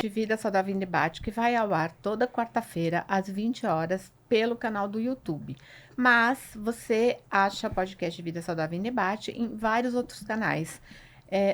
podcast Vida Saudável em Debate, que vai ao ar toda quarta-feira, às 20 horas, pelo canal do YouTube. Mas você acha podcast Vida Saudável em Debate em vários outros canais.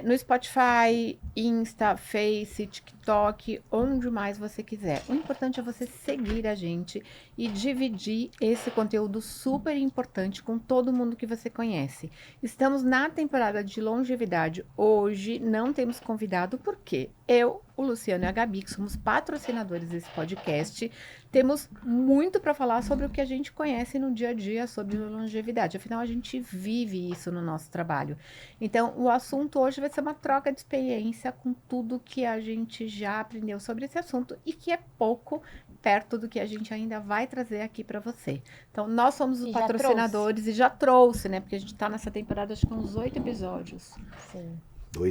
No Spotify, Insta, Face, TikTok, onde mais você quiser. O importante é você seguir a gente e dividir esse conteúdo super importante com todo mundo que você conhece. Estamos na temporada de longevidade. Hoje não temos convidado, porque eu, o Luciano e a Gabi, que somos patrocinadores desse podcast, temos muito para falar sobre o que a gente conhece no dia a dia sobre longevidade. Afinal, a gente vive isso no nosso trabalho. Então, o assunto hoje vai ser uma troca de experiência com tudo que a gente já aprendeu sobre esse assunto e que é pouco perto do que a gente ainda vai trazer aqui para você. Então, nós somos os patrocinadores e já trouxe, né? Porque a gente está nessa temporada, acho que uns 8 episódios. Sim.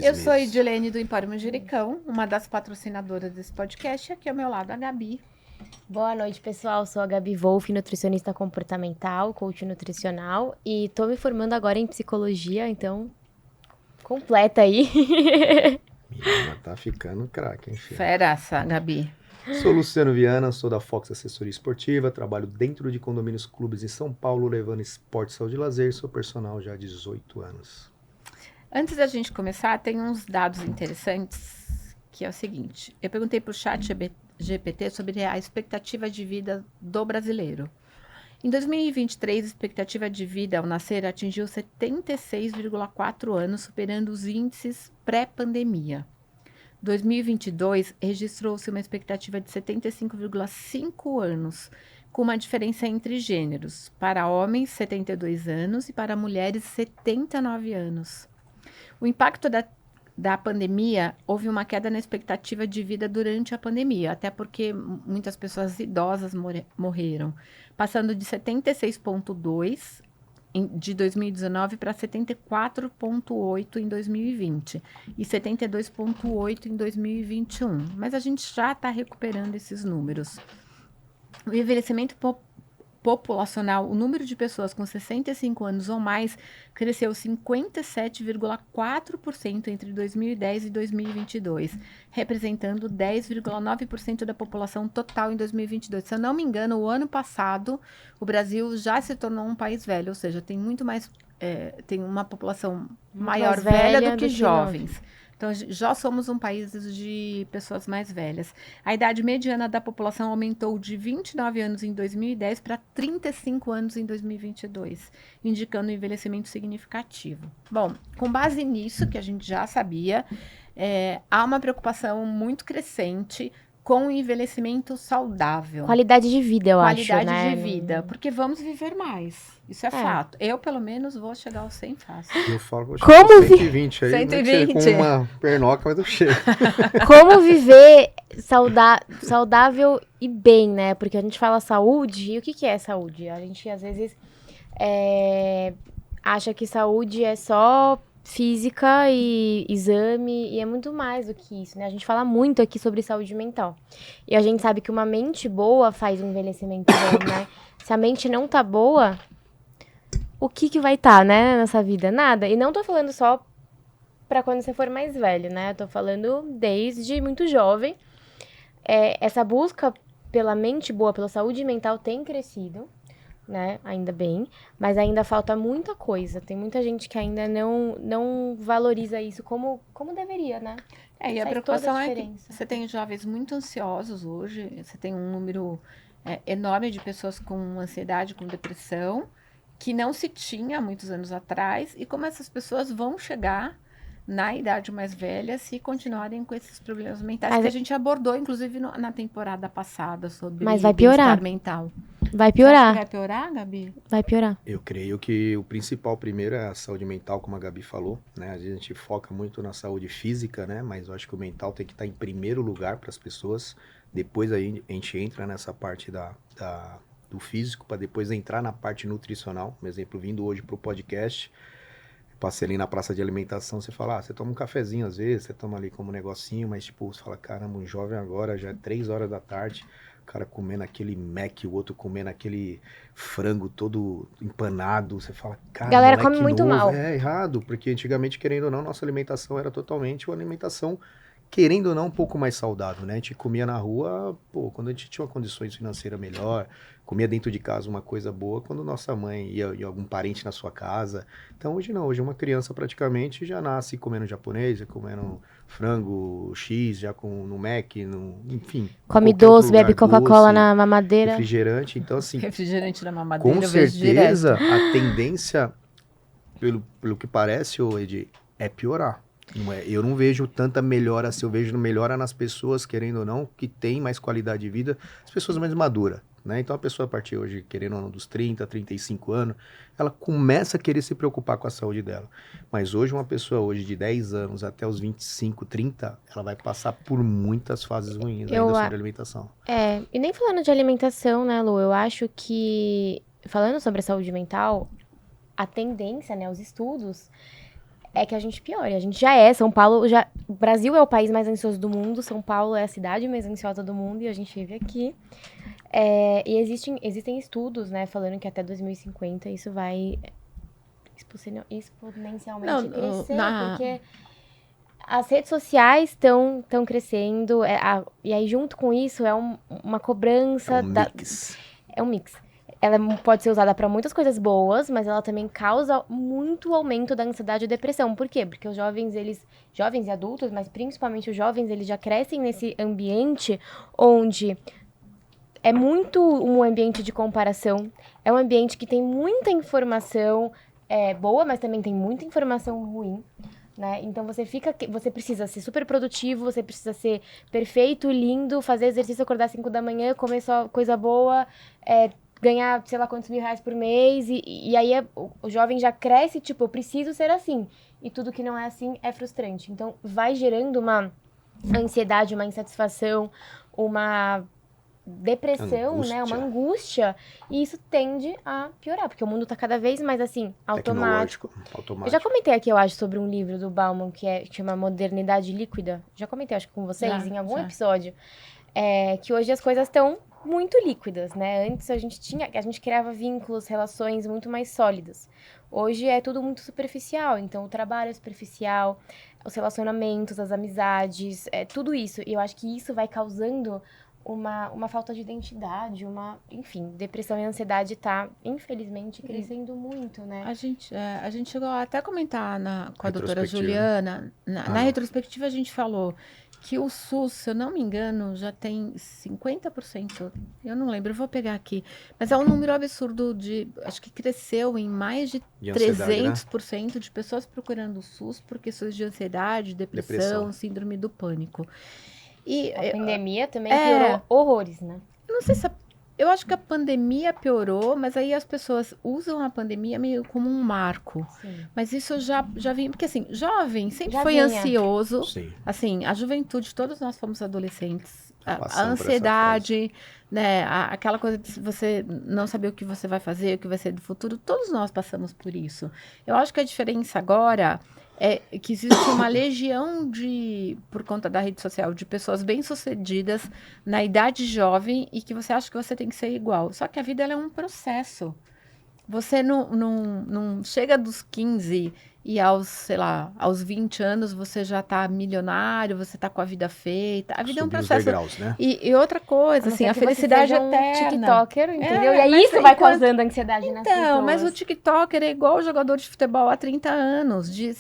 Eu sou a Edilene do Empório Manjericão, uma das patrocinadoras desse podcast, e aqui ao meu lado a Gabi. Boa noite, pessoal. Sou a Gabi Wolff, nutricionista comportamental, coach nutricional, e tô me formando agora em psicologia, então completa aí. Menina, tá ficando craque, hein, filho? Fera essa, Gabi. Sou Luciano Viana, sou da Fox Assessoria Esportiva, trabalho dentro de condomínios clubes em São Paulo, levando esporte, saúde e lazer, sou personal já há 18 anos. Antes da gente começar, tem uns dados interessantes, que é o seguinte. Eu perguntei pro chat GPT sobre a expectativa de vida do brasileiro. Em 2023, a expectativa de vida ao nascer atingiu 76,4 anos, superando os índices pré-pandemia. 2022 registrou-se uma expectativa de 75,5 anos, com uma diferença entre gêneros. Para homens, 72 anos e para mulheres, 79 anos. O impacto da pandemia, houve uma queda na expectativa de vida durante a pandemia, até porque muitas pessoas idosas morreram, passando de 76,2 de 2019 para 74,8 em 2020 e 72,8 em 2021. Mas a gente já está recuperando esses números. O envelhecimento populacional, o número de pessoas com 65 anos ou mais cresceu 57,4% entre 2010 e 2022, representando 10,9% da população total em 2022. Se eu não me engano, o ano passado, o Brasil já se tornou um país velho, ou seja, tem muito mais, tem uma população maior velha do que jovens. Então, já somos um país de pessoas mais velhas. A idade mediana da população aumentou de 29 anos em 2010 para 35 anos em 2022, indicando um envelhecimento significativo. Bom, com base nisso, que a gente já sabia, há uma preocupação muito crescente com o envelhecimento saudável. Qualidade de vida, eu acho, né? Qualidade de vida, porque vamos viver mais. Isso é fato. Eu, pelo menos, vou chegar aos 100 fácil. Eu falo que eu chego aos 120 aí, 120. Com uma pernoca, mas eu chego. Como viver saudável e bem, né? Porque a gente fala saúde, e o que é saúde? A gente, às vezes, acha que saúde é só física e exame, e é muito mais do que isso, né? A gente fala muito aqui sobre saúde mental. E a gente sabe que uma mente boa faz um envelhecimento bom, né? Se a mente não tá boa, o que vai estar, né, nessa vida? Nada. E não tô falando só pra quando você for mais velho, né? Eu tô falando desde muito jovem. Essa busca pela mente boa, pela saúde mental tem crescido, né? Ainda bem, mas ainda falta muita coisa. Tem muita gente que ainda não valoriza isso como deveria, né? E a preocupação é que você tem jovens muito ansiosos hoje, você tem um número enorme de pessoas com ansiedade, com depressão, que não se tinha há muitos anos atrás, e como essas pessoas vão chegar na idade mais velha se continuarem com esses problemas mentais, que a gente abordou, inclusive, na temporada passada, sobre bem-estar mental. Vai piorar. Você acha que vai piorar, Gabi? Vai piorar. Eu creio que o principal primeiro é a saúde mental, como a Gabi falou, né? A gente foca muito na saúde física, né? Mas eu acho que o mental tem que estar em primeiro lugar para as pessoas. Depois aí a gente entra nessa parte do físico, para depois entrar na parte nutricional. Por exemplo, vindo hoje para o podcast, passei ali na praça de alimentação, você fala, você toma um cafezinho às vezes, você toma ali como um negocinho, mas tipo, você fala, caramba, um jovem agora, já é 3 horas da tarde, o cara comendo aquele Mac, o outro comendo aquele frango todo empanado, você fala, cara, galera come muito mal. É errado, porque antigamente, querendo ou não, nossa alimentação era totalmente uma alimentação querendo ou não, um pouco mais saudável, né? A gente comia na rua, pô, quando a gente tinha uma condições financeiras melhor, comia dentro de casa uma coisa boa, quando nossa mãe ia algum parente na sua casa. Então hoje não, hoje uma criança praticamente já nasce comendo japonês, já comendo frango X, já no Mac, enfim. Come qualquer outro doce, bebe lugar, Coca-Cola doce, na mamadeira. refrigerante. Então assim, Refrigerante na mamadeira, com eu vejo certeza direto. a tendência, pelo que parece, ô Edi, é piorar. Não é, eu não vejo tanta melhora assim, eu vejo melhora nas pessoas, querendo ou não, que tem mais qualidade de vida, as pessoas mais maduras, né? Então a pessoa a partir hoje, querendo ou não, dos 30, 35 anos, ela começa a querer se preocupar com a saúde dela. Mas hoje uma pessoa hoje de 10 anos até os 25, 30, ela vai passar por muitas fases ruins ainda sobre alimentação. E nem falando de alimentação, né, Lu? Eu acho que, falando sobre a saúde mental, a tendência, né, os estudos, é que a gente piore. A gente já São Paulo, o Brasil é o país mais ansioso do mundo, São Paulo é a cidade mais ansiosa do mundo e a gente vive aqui. E existem estudos, né, falando que até 2050 isso vai exponencialmente crescer, porque as redes sociais estão crescendo, e aí junto com isso é uma cobrança... É um mix. Ela pode ser usada para muitas coisas boas, mas ela também causa muito aumento da ansiedade e depressão. Por quê? Porque os jovens e adultos, mas principalmente os jovens, eles já crescem nesse ambiente onde é muito um ambiente de comparação, é um ambiente que tem muita informação boa, mas também tem muita informação ruim, né? Então você precisa ser super produtivo, você precisa ser perfeito, lindo, fazer exercício, acordar às 5 da manhã, comer só coisa boa, ganhar, sei lá, quantos R$1.000 por mês, e aí o jovem já cresce, tipo, eu preciso ser assim. E tudo que não é assim é frustrante. Então, vai gerando uma ansiedade, uma insatisfação, uma depressão, né? Uma angústia. E isso tende a piorar, porque o mundo tá cada vez mais, assim, automático. Eu já comentei aqui, eu acho, sobre um livro do Bauman, que chama Modernidade Líquida. Já comentei, acho que com vocês, em algum episódio. Que hoje as coisas estão muito líquidas, né? Antes a gente criava vínculos, relações muito mais sólidas. Hoje é tudo muito superficial, então o trabalho é superficial, os relacionamentos, as amizades, tudo isso. E eu acho que isso vai causando uma falta de identidade, enfim, depressão e ansiedade tá, infelizmente, crescendo muito, né? A gente chegou até a comentar com a doutora Juliana, na retrospectiva a gente falou que o SUS, se eu não me engano, já tem 50%, eu não lembro, eu vou pegar aqui, mas é um número absurdo acho que cresceu em mais de 300%, né? De pessoas procurando o SUS por questões de ansiedade, depressão, síndrome do pânico. E a pandemia também piorou horrores, né? Eu não sei se eu acho que a pandemia piorou, mas aí as pessoas usam a pandemia meio como um marco. Sim. Mas isso eu já vim... Porque, assim, jovem sempre foi ansioso. Sim. Assim, a juventude, todos nós fomos adolescentes. A ansiedade, né? Aquela coisa de você não saber o que você vai fazer, o que vai ser do futuro. Todos nós passamos por isso. Eu acho que a diferença agora... é que existe uma legião por conta da rede social, de pessoas bem-sucedidas na idade jovem e que você acha que você tem que ser igual. Só que a vida ela é um processo. Você não chega dos 15 e aos 20 anos você já tá milionário, você tá com a vida feita. A vida é um processo. Degraus, né? E outra coisa, assim, a felicidade eterna. TikToker, entendeu? E aí isso vai causando ansiedade nas pessoas. Então, mas o TikToker é igual o jogador de futebol há 30 anos, de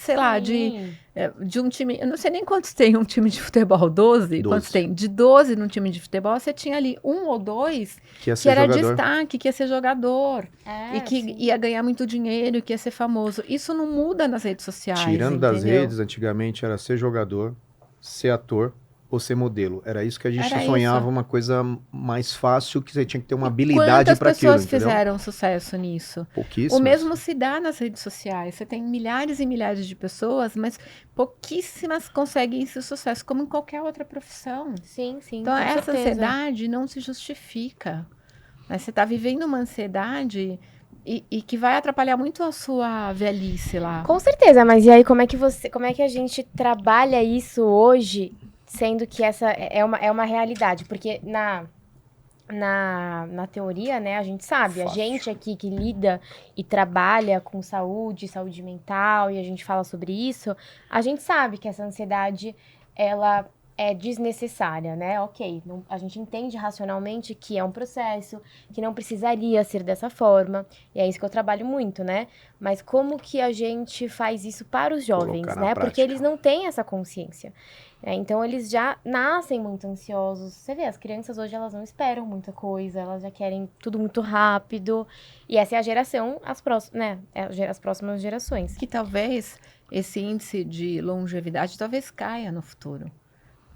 um time, eu não sei nem quantos tem um time de futebol, 12? Quantos tem? De 12 num time de futebol, você tinha ali 1 ou 2 que era destaque, que ia ser jogador, e que ia ganhar muito dinheiro, que ia ser famoso. Isso não muda nas redes sociais, tirando das redes, antigamente era ser jogador, ser ator ou ser modelo. Era isso que a gente sonhava, uma coisa mais fácil, que você tinha que ter uma habilidade para aquilo, quantas pessoas fizeram sucesso nisso? Pouquíssimas. O mesmo se dá nas redes sociais. Você tem milhares e milhares de pessoas, mas pouquíssimas conseguem esse sucesso, como em qualquer outra profissão. Sim, sim. Então, essa ansiedade não se justifica. Né? Você está vivendo uma ansiedade... E que vai atrapalhar muito a sua velhice lá. Com certeza, mas e aí como é que a gente trabalha isso hoje, sendo que essa é uma realidade? Porque na teoria, né, a gente sabe, a Fácil. gente aqui que lida e trabalha com saúde mental, e a gente fala sobre isso, a gente sabe que essa ansiedade, ela é desnecessária, né? Ok, a gente entende racionalmente que é um processo, que não precisaria ser dessa forma, e é isso que eu trabalho muito, né? Mas como que a gente faz isso para os jovens, Colocar na né? Porque prática. eles não têm essa consciência. Então, eles já nascem muito ansiosos. Você vê, as crianças hoje, elas não esperam muita coisa, elas já querem tudo muito rápido. E essa é a geração, né? As próximas gerações. Que talvez esse índice de longevidade talvez caia no futuro.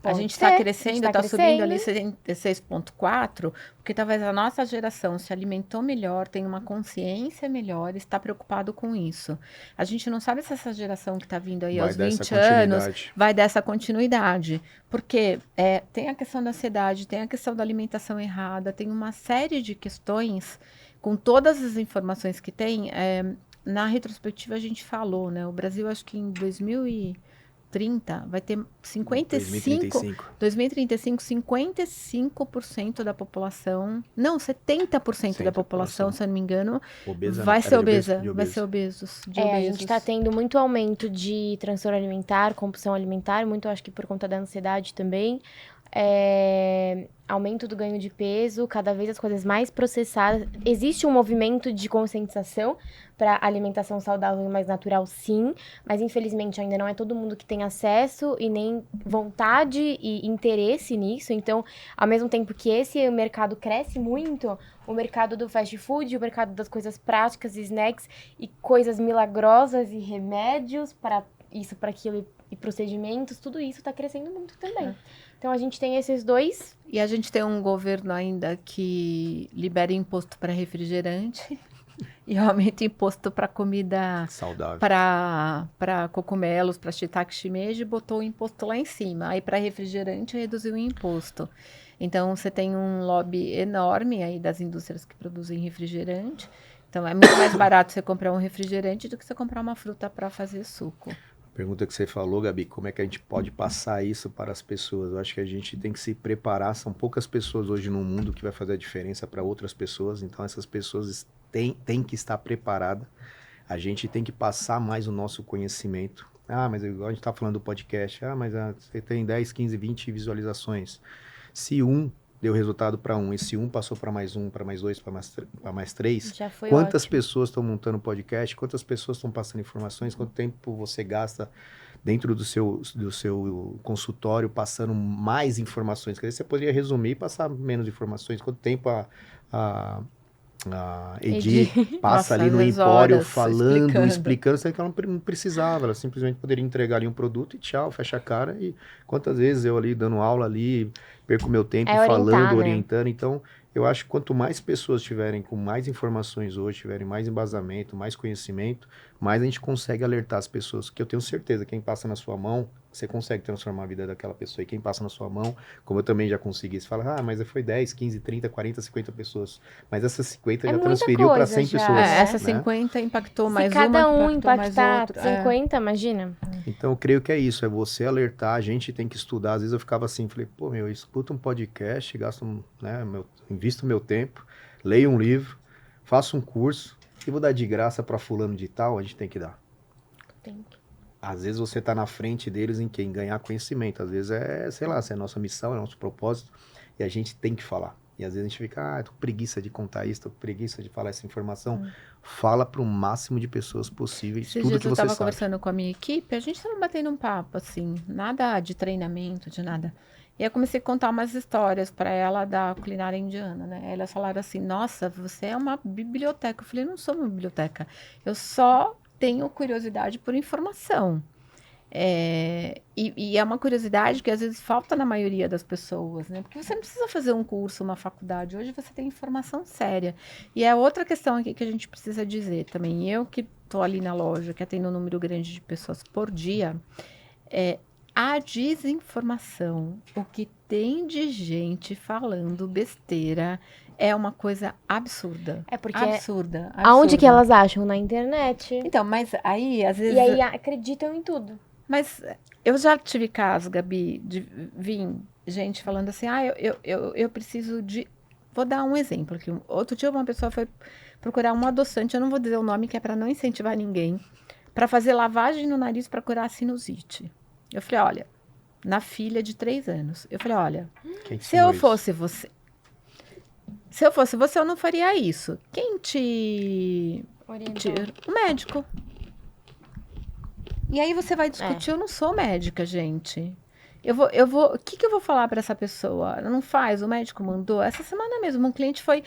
A Pode gente está ser, crescendo, a gente tá está subindo ali crescendo. 6,4, porque talvez a nossa geração se alimentou melhor, tem uma consciência melhor, está preocupado com isso. A gente não sabe se essa geração que está vindo aí Vai aos dar essa 20 anos continuidade. vai dar essa continuidade. Porque tem a questão da ansiedade, tem a questão da alimentação errada, tem uma série de questões, com todas as informações que tem. Na retrospectiva a gente falou, né? O Brasil, acho que em 2030 vai ter 2035, 55% da população, não, 70% da população, se eu não me engano, Obesa, vai não. ser Era de obesa, de vai obeso. ser obesos, de A obesos. gente tá tendo muito aumento de transtorno alimentar, compulsão alimentar, muito acho que por conta da ansiedade também. Aumento do ganho de peso, cada vez as coisas mais processadas. Existe um movimento de conscientização para alimentação saudável e mais natural, sim, mas infelizmente ainda não é todo mundo que tem acesso e nem vontade e interesse nisso. Então, ao mesmo tempo que esse mercado cresce muito, o mercado do fast food, o mercado das coisas práticas, snacks e coisas milagrosas e remédios para isso, para aquilo e procedimentos, tudo isso está crescendo muito também. Então, a gente tem esses dois. E a gente tem um governo ainda que libera imposto para refrigerante e aumenta imposto para comida, Saudável. para cogumelos, para shiitake shimeji, botou o imposto lá em cima. Aí para refrigerante reduziu o imposto. Então você tem um lobby enorme aí das indústrias que produzem refrigerante. Então é muito mais barato você comprar um refrigerante do que você comprar uma fruta para fazer suco. Pergunta que você falou, Gabi, como é que a gente pode passar isso para as pessoas? Eu acho que a gente tem que se preparar. São poucas pessoas hoje no mundo que vai fazer a diferença para outras pessoas. Então, essas pessoas têm que estar preparadas. A gente tem que passar mais o nosso conhecimento. Ah, mas igual a gente está falando do podcast. Ah, mas você tem 10, 15, 20 visualizações. Se deu resultado para um, e se passou para mais mais dois, para mais três, Já foi quantas ótimo. pessoas estão montando podcast, quantas pessoas estão passando informações, quanto tempo você gasta dentro do seu consultório passando mais informações. Quer dizer, você poderia resumir e passar menos informações. Quanto tempo a Edi passa Nossa, ali no às empório horas, falando, explicando, sendo que ela não precisava, ela simplesmente poderia entregar ali um produto e tchau, fecha a cara. E quantas vezes eu ali dando aula ali, perco meu tempo falando, né? orientando. Então, eu acho que quanto mais pessoas tiverem com mais informações hoje, tiverem mais embasamento, mais conhecimento, mais a gente consegue alertar as pessoas, que eu tenho certeza, quem passa na sua mão, você consegue transformar a vida daquela pessoa. E quem passa na sua mão, como eu também já consegui, você fala, mas foi 10, 15, 30, 40, 50 pessoas. Mas essas 50 já muita transferiu para coisa 100 já, pessoas. né? Essa né? 50 impactou Se mais cada uma, um impactou mais impactar outra. 50, imagina. Então, eu creio que é isso, é você alertar, a gente tem que estudar. Às vezes eu ficava assim, falei, eu escuto um podcast, gasto, né, invisto meu tempo, leio um livro, faço um curso, e vou dar de graça para fulano de tal, a gente tem que dar. Tem que. Às vezes você está na frente deles em quem? Ganhar conhecimento. Às vezes sei lá, se é a nossa missão, é o nosso propósito, e a gente tem que falar. E às vezes a gente fica, tô com preguiça de contar isso, tô com preguiça de falar essa informação. Fala para o máximo de pessoas possíveis, Esses tudo dias que eu você estava sabe. conversando com a minha equipe, a gente estava batendo um papo, assim, nada de treinamento, de nada. E aí eu comecei a contar umas histórias para ela da culinária indiana, né? Elas falaram assim, nossa, você é uma biblioteca. Eu falei, não sou uma biblioteca, eu só tenho curiosidade por informação. E é uma curiosidade que às vezes falta na maioria das pessoas, né? Porque você não precisa fazer um curso, uma faculdade. Hoje você tem informação séria. E é outra questão aqui que a gente precisa dizer também. Eu que estou ali na loja, que atendo um número grande de pessoas por dia, a desinformação, o que tem de gente falando besteira é uma coisa absurda. É porque absurda. Aonde que elas acham? Na internet. Então, mas aí, às vezes... E aí acreditam em tudo. Mas eu já tive caso, Gabi, de vir gente falando assim, eu preciso de Vou dar um exemplo aqui. Outro dia uma pessoa foi procurar um adoçante, eu não vou dizer o nome, que é para não incentivar ninguém, para fazer lavagem no nariz para curar a sinusite. Eu falei, olha, na filha de 3 anos. Eu falei, olha, Quem se eu ensinou isso? fosse você, eu não faria isso. Quem te... O médico. E aí você vai discutir, eu não sou médica, gente. O que eu vou falar para essa pessoa? Não faz, o médico mandou. Essa semana mesmo, um cliente foi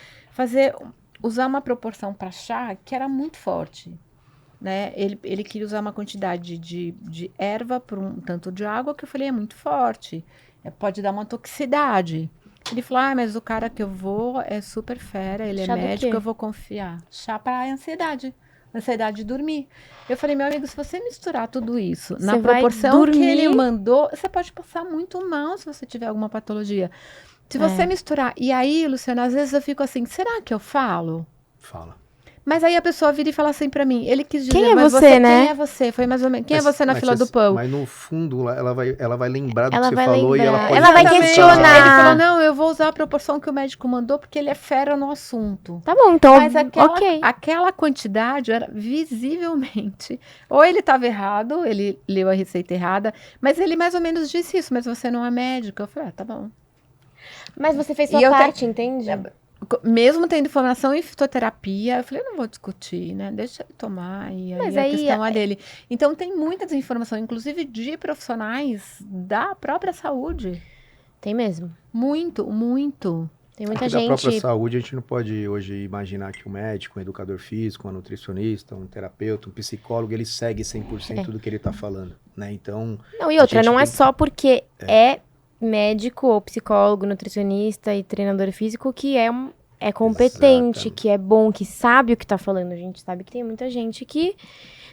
usar uma proporção para chá que era muito forte, né? Ele queria usar uma quantidade de erva por um tanto de água, que eu falei, é muito forte. Pode dar uma toxicidade. Ele falou, mas o cara que eu vou é super fera, ele Chá é do médico, quê? eu vou confiar. Chá para ansiedade de dormir. Eu falei, meu amigo, se você misturar tudo isso na Você vai proporção que dormir? ele mandou, você pode passar muito mal se você tiver alguma patologia. Se você misturar. E aí, Luciana, às vezes eu fico assim, será que eu falo? Fala. Mas aí a pessoa vira e fala assim pra mim, ele quis dizer, Quem é mas você, né? quem é você? Foi mais ou menos, quem é você na fila do pão? Mas no fundo, ela vai lembrar do Ela que você vai falou e ela lembrar. pode Ela vai Exatamente. questionar. Ele falou, não, eu vou usar a proporção que o médico mandou, porque ele é fera no assunto. Tá bom, então, Mas ok. aquela quantidade era visivelmente. Ou ele estava errado, ele leu a receita errada, mas ele mais ou menos disse isso, mas você não é médico. Eu falei, tá bom. Mas você fez sua E eu parte, entende? Mesmo tendo formação em fitoterapia, eu falei, eu não vou discutir, né? Deixa ele tomar, e aí Mas a aí, questão é dele. Então tem muita desinformação, inclusive de profissionais da própria saúde. Tem mesmo. Muito, muito. Tem muita Da própria gente. saúde, a gente não pode hoje imaginar que um médico, um educador físico, um nutricionista, um terapeuta, um psicólogo, ele segue 100% do que ele está falando, né? Então, Não, e outra, gente não é tem- só porque é médico ou psicólogo, nutricionista e treinador físico que é competente, Exatamente. que é bom, que sabe o que tá falando. A gente sabe que tem muita gente que...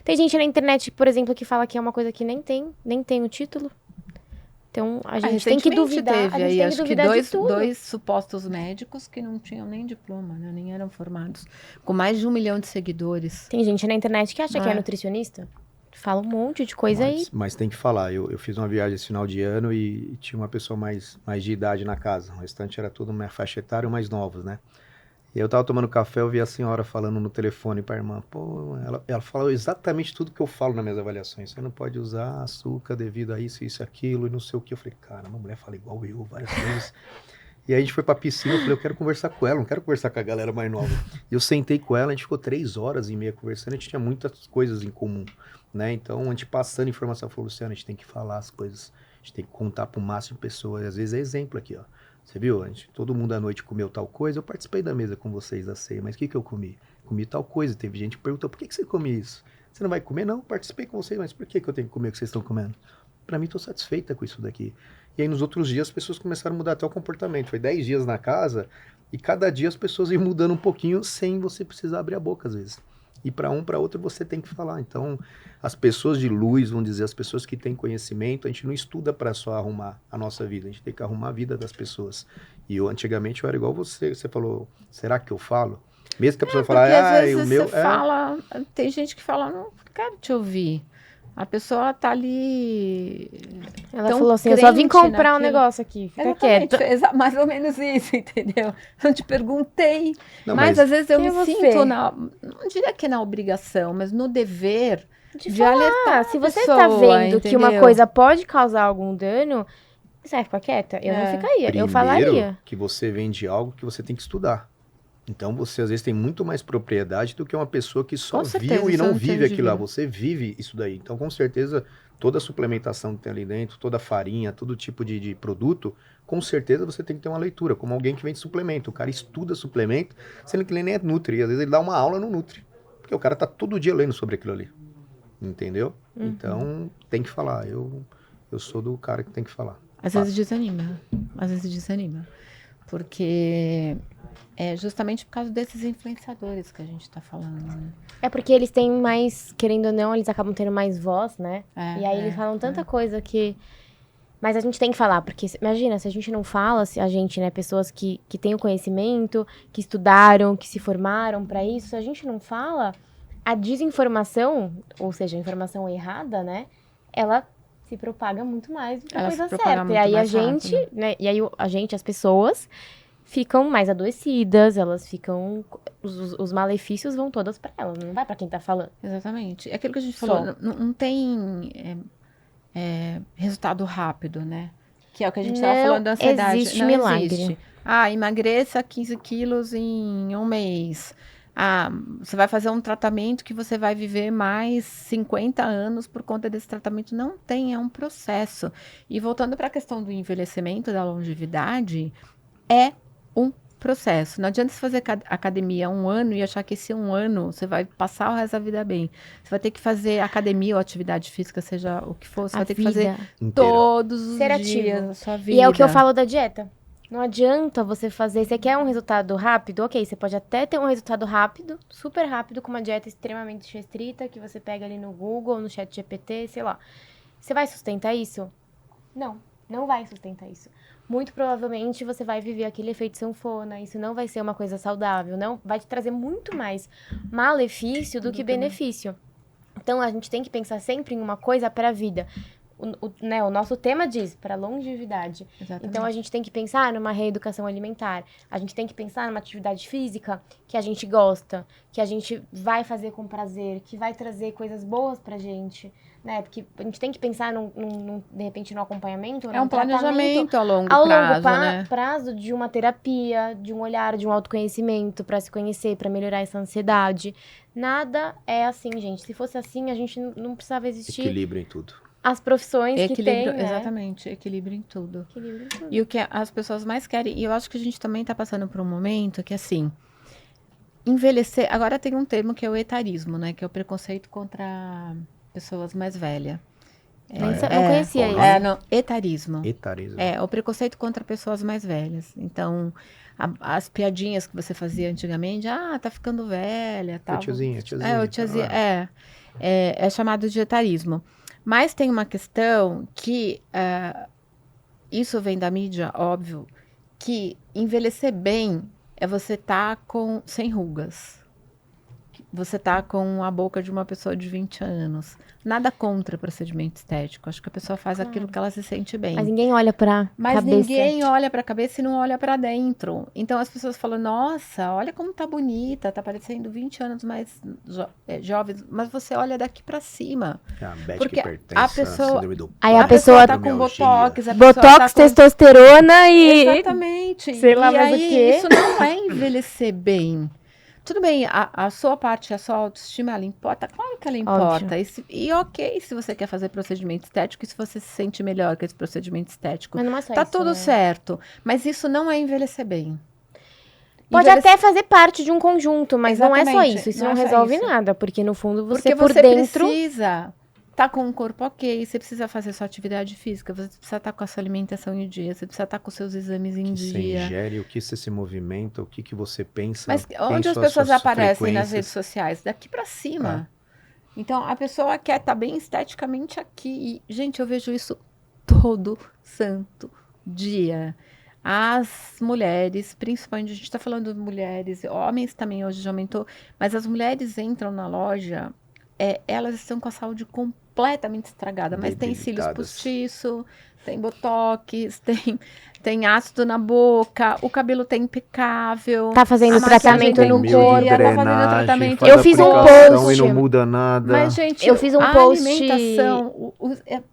Tem gente na internet, por exemplo, que fala que é uma coisa que nem tem o título. Então, a gente tem que Recentemente duvidar. teve A gente aí, tem que acho que duvidar de tudo. dois supostos médicos que não tinham nem diploma, né? Nem eram formados. Com mais de 1 milhão de seguidores. Tem gente na internet que acha que é É. nutricionista. Fala um monte de coisa aí. Mas tem que falar. Eu fiz uma viagem esse final de ano e tinha uma pessoa mais de idade na casa. O restante era tudo minha faixa etária ou mais novos, né? E eu tava tomando café, eu vi a senhora falando no telefone pra irmã. Pô, ela falou exatamente tudo que eu falo nas minhas avaliações. Você não pode usar açúcar devido a isso, aquilo e não sei o que. Eu falei, cara, uma mulher fala igual eu várias vezes. E aí a gente foi pra piscina, eu falei, eu quero conversar com ela, não quero conversar com a galera mais nova. E eu sentei com ela, a gente ficou 3 horas e meia conversando, a gente tinha muitas coisas em comum, né? Então, a gente passando informação, falou, Luciano, a gente tem que falar as coisas, a gente tem que contar pro máximo de pessoas. E às vezes é exemplo aqui, ó. Você viu? Todo mundo à noite comeu tal coisa, eu participei da mesa com vocês da ceia, mas o que eu comi? Comi tal coisa, teve gente que perguntou, por que você come isso? Você não vai comer? Não, participei com vocês, mas por que eu tenho que comer o que vocês estão comendo? Pra mim, tô satisfeita com isso daqui. E aí, nos outros dias, as pessoas começaram a mudar até o comportamento. Foi 10 dias na casa e cada dia as pessoas iam mudando um pouquinho sem você precisar abrir a boca, às vezes. E para um, para outro, você tem que falar. Então, as pessoas de luz, vamos dizer, as pessoas que têm conhecimento, a gente não estuda para só arrumar a nossa vida, a gente tem que arrumar a vida das pessoas. E antigamente eu era igual você falou, será que eu falo? Mesmo que a pessoa falar, Porque às vezes o meu... você fala, tem gente que fala, não quero te ouvir. A pessoa tá ali. Ela tão falou assim, eu só vim crente comprar um naquilo. negócio aqui, fica Exatamente, quieto. mais ou menos isso, entendeu? Eu te perguntei. Não, mas às vezes eu quem me é você? sinto não diria que na obrigação, mas no dever De de falar, alertar se a você pessoa, tá vendo que uma entendeu? coisa pode causar algum dano, você vai ficar quieta? Eu não ficaria, eu Primeiro, falaria. que você vende algo que você tem que estudar. Então, você às vezes tem muito mais propriedade do que uma pessoa que só Com certeza, viu e isso eu não não tinha vive de aquilo lá. ver. Você vive isso daí. Então, com certeza, toda a suplementação que tem ali dentro, toda a farinha, todo tipo de produto, com certeza você tem que ter uma leitura, como alguém que vende suplemento. O cara estuda suplemento, sendo que ele nem é nutri. E às vezes ele dá uma aula no nutri. Porque o cara tá todo dia lendo sobre aquilo ali. Entendeu? Então, tem que falar. Eu sou do cara que tem que falar. Às vezes desanima. Às vezes desanima. Porque é justamente por causa desses influenciadores que a gente tá falando, né? É porque eles têm mais, querendo ou não, eles acabam tendo mais voz, né? E aí eles falam tanta coisa que... Mas a gente tem que falar, porque imagina, se a gente não fala, se a gente, né, pessoas que têm o conhecimento, que estudaram, que se formaram pra isso, se a gente não fala, a desinformação, ou seja, a informação errada, né, ela se propaga muito mais do que a Ela se coisa propaga certa. E muito aí a mais gente, rápido. né, e aí a gente, as pessoas, ficam mais adoecidas, elas ficam... Os malefícios vão todas pra elas, não vai pra quem tá falando. Exatamente. É aquilo que a gente Só. falou, não tem resultado rápido, né? Que é o que a gente estava Não falando da ansiedade. existe Não milagre. existe. Emagreça 15 quilos em um mês. Você vai fazer um tratamento que você vai viver mais 50 anos por conta desse tratamento. Não tem, é um processo. E voltando para a questão do envelhecimento, da longevidade, é um processo. Não adianta você fazer academia 1 ano e achar que esse 1 ano você vai passar o resto da vida bem. Você vai ter que fazer academia ou atividade física, seja o que for, você vai ter que fazer Inteira. todos os Ser dias ativo. da sua vida. E é o que eu falo da dieta. Não adianta você fazer. Você quer um resultado rápido? Ok, você pode até ter um resultado rápido, super rápido, com uma dieta extremamente restrita, que você pega ali no Google, no ChatGPT, sei lá. Você vai sustentar isso? Não vai sustentar isso. Muito provavelmente você vai viver aquele efeito sanfona. Isso não vai ser uma coisa saudável. Não vai te trazer muito mais malefício do que benefício. Então a gente tem que pensar sempre em uma coisa para a vida. O nosso tema diz para longevidade. Exatamente. Então a gente tem que pensar numa reeducação alimentar. A gente tem que pensar numa atividade física que a gente gosta, que a gente vai fazer com prazer, que vai trazer coisas boas pra gente, né? Porque a gente tem que pensar de repente no acompanhamento, É um planejamento a longo ao prazo, longo né? prazo de uma terapia, de um olhar, de um autoconhecimento para se conhecer, para melhorar essa ansiedade. Nada é assim, gente. Se fosse assim, a gente não precisava existir Equilíbrio em tudo. as profissões que tem, né? Exatamente, equilíbrio em tudo. Equilíbrio em tudo. E o que as pessoas mais querem, e eu acho que a gente também está passando por um momento que, assim, envelhecer... Agora tem um termo que é o etarismo, né? Que é o preconceito contra pessoas mais velhas. Não conhecia isso. Etarismo. Etarismo. O preconceito contra pessoas mais velhas. Então, as piadinhas que você fazia antigamente, tá ficando velha, tal. Tiozinha. O tiozinha, é chamado de etarismo. Mas tem uma questão que, isso vem da mídia, óbvio, que envelhecer bem é você estar sem rugas. Você tá com a boca de uma pessoa de 20 anos. Nada contra procedimento estético. Acho que a pessoa faz aquilo que ela se sente bem. Mas ninguém olha pra cabeça. Ninguém olha pra cabeça e não olha pra dentro. Então as pessoas falam, nossa, olha como tá bonita, tá parecendo 20 anos mais jovens. Mas você olha daqui pra cima. Porque a pessoa... Aí a pessoa tá com botox. Botox, testosterona e... Exatamente. Sei lá mais o quê. Isso não é envelhecer bem. Tudo bem, a sua parte, a sua autoestima, ela importa? Claro que ela importa. E ok, se você quer fazer procedimento estético, e se você se sente melhor com esse procedimento estético, mas não é só tá isso, tudo né? certo. Mas isso não é envelhecer bem. Pode até fazer parte de um conjunto, mas não é só Exatamente, isso. Isso não não é só resolve isso. nada, porque no fundo Porque por você dentro... precisa tá com o corpo ok, você precisa fazer sua atividade física, você precisa estar com a sua alimentação em dia, você precisa estar com os seus exames em dia. Você ingere, o que você se movimenta, o que você pensa. Mas onde as pessoas aparecem nas redes sociais? Daqui pra cima. Então, a pessoa quer estar bem esteticamente aqui. E, gente, eu vejo isso todo santo dia. As mulheres, principalmente, a gente está falando de mulheres, homens também hoje já aumentou, mas as mulheres entram na loja, elas estão com a saúde completamente estragada, mas tem cílios postiços, tem botox, tem ácido na boca, o cabelo tá impecável. Tá fazendo tratamento no corpo. Tá fazendo tratamento. Eu fiz um post. E não muda nada. Mas, gente, eu fiz um a post. alimentação,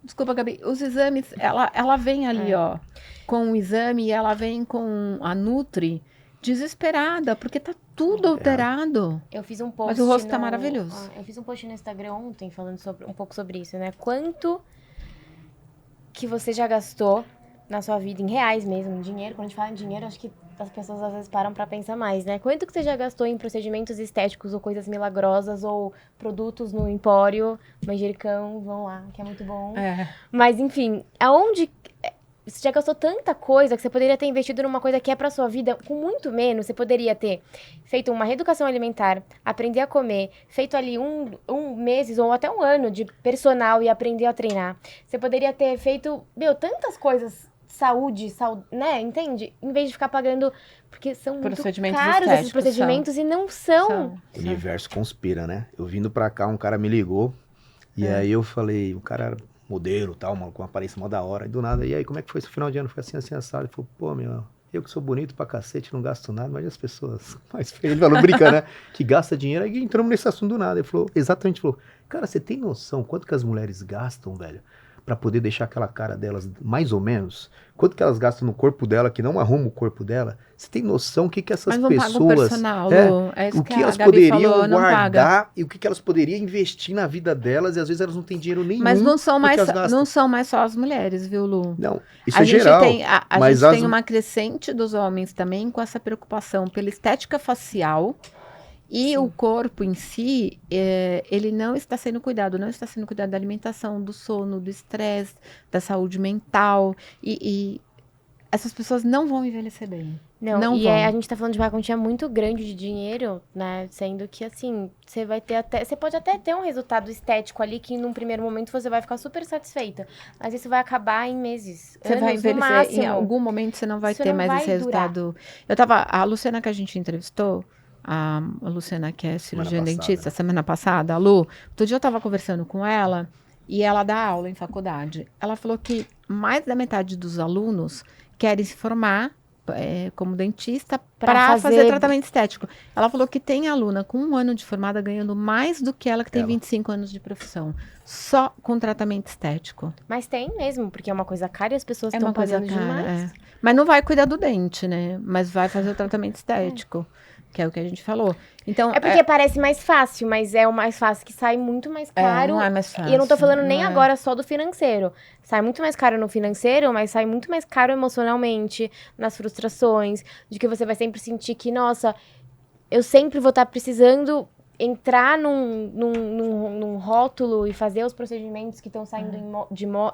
desculpa, Gabi, os exames, ela vem ali, ó, com o exame e ela vem com a Nutri desesperada, porque tá tudo alterado. Eu fiz um post. Mas o rosto tá maravilhoso. Eu fiz um post no Instagram ontem falando um pouco sobre isso, né? Quanto que você já gastou na sua vida, em reais mesmo, em dinheiro. Quando a gente fala em dinheiro, acho que as pessoas às vezes param pra pensar mais, né? Quanto que você já gastou em procedimentos estéticos ou coisas milagrosas ou produtos no Empório, Manjericão, vão lá, que é muito bom. Mas, enfim, aonde... Você já gastou tanta coisa que você poderia ter investido numa coisa que é pra sua vida, com muito menos. Você poderia ter feito uma reeducação alimentar, aprender a comer, feito ali um meses ou até um ano de personal e aprender a treinar. Você poderia ter feito, tantas coisas, saúde, né? Entende? Em vez de ficar pagando, porque são muito caros esses procedimentos e não são. O universo conspira, né? Eu vindo pra cá, um cara me ligou e aí eu falei, o cara era modelo, tal, com uma aparência mó da hora, e do nada, e aí, como é que foi esse final de ano? Foi assim, assado. Ele falou, pô, meu, Eu que sou bonito pra cacete, não gasto nada, mas as pessoas mais feias. Ele falou, brincando, né? Que gasta dinheiro. Aí entramos nesse assunto do nada. Ele falou, exatamente, falou, cara, você tem noção quanto que as mulheres gastam, velho? Pra poder deixar aquela cara delas mais ou menos? Quanto que elas gastam no corpo dela, que não arruma o corpo dela? Você tem noção o que que essas Mas não paga um pessoas... personal, É, Lu. É isso o que que a elas Gabi poderiam falou, não paga. guardar e o que elas poderiam investir na vida delas e às vezes elas não têm dinheiro nenhum Mas não são porque mais, elas gastam. não são mais só as mulheres, viu, Lu? Não, isso A é gente geral. tem, a mas gente as... tem uma crescente dos homens também com essa preocupação pela estética facial e o corpo em si, ele não está sendo cuidado, não está sendo cuidado da alimentação, do sono, do estresse, da saúde mental e essas pessoas não vão envelhecer bem. Não e vão. a gente tá falando de uma quantia muito grande de dinheiro, né? Sendo que, assim, você vai ter até... Você pode até ter um resultado estético ali que, num primeiro momento, você vai ficar super satisfeita. Mas isso vai acabar em meses, Você vai anos, no envelhecer, máximo. em algum momento você não vai Isso ter não mais vai esse resultado. A Luciana que a gente entrevistou, a Luciana que é cirurgiã passada, dentista, né? semana passada, a Lu, outro dia eu estava conversando com ela e ela dá aula em faculdade. Ela falou que mais da metade dos alunos querem se formar como dentista para fazer tratamento estético. Ela falou que tem aluna com 1 ano de formada ganhando mais do que ela que tem 25 anos de profissão. Só com tratamento estético. Mas tem mesmo, porque é uma coisa cara e as pessoas É estão uma coisa pagando cara, demais. Mas não vai cuidar do dente, né? Mas vai fazer o tratamento estético, que é o que a gente falou. Então, É porque parece mais fácil, mas é o mais fácil que sai muito mais caro. não é mais fácil. E eu não tô falando nem não é. agora só do financeiro. Sai muito mais caro no financeiro, mas sai muito mais caro emocionalmente, nas frustrações, de que você vai sempre sentir que, nossa, eu sempre vou estar precisando entrar num rótulo e fazer os procedimentos que estão saindo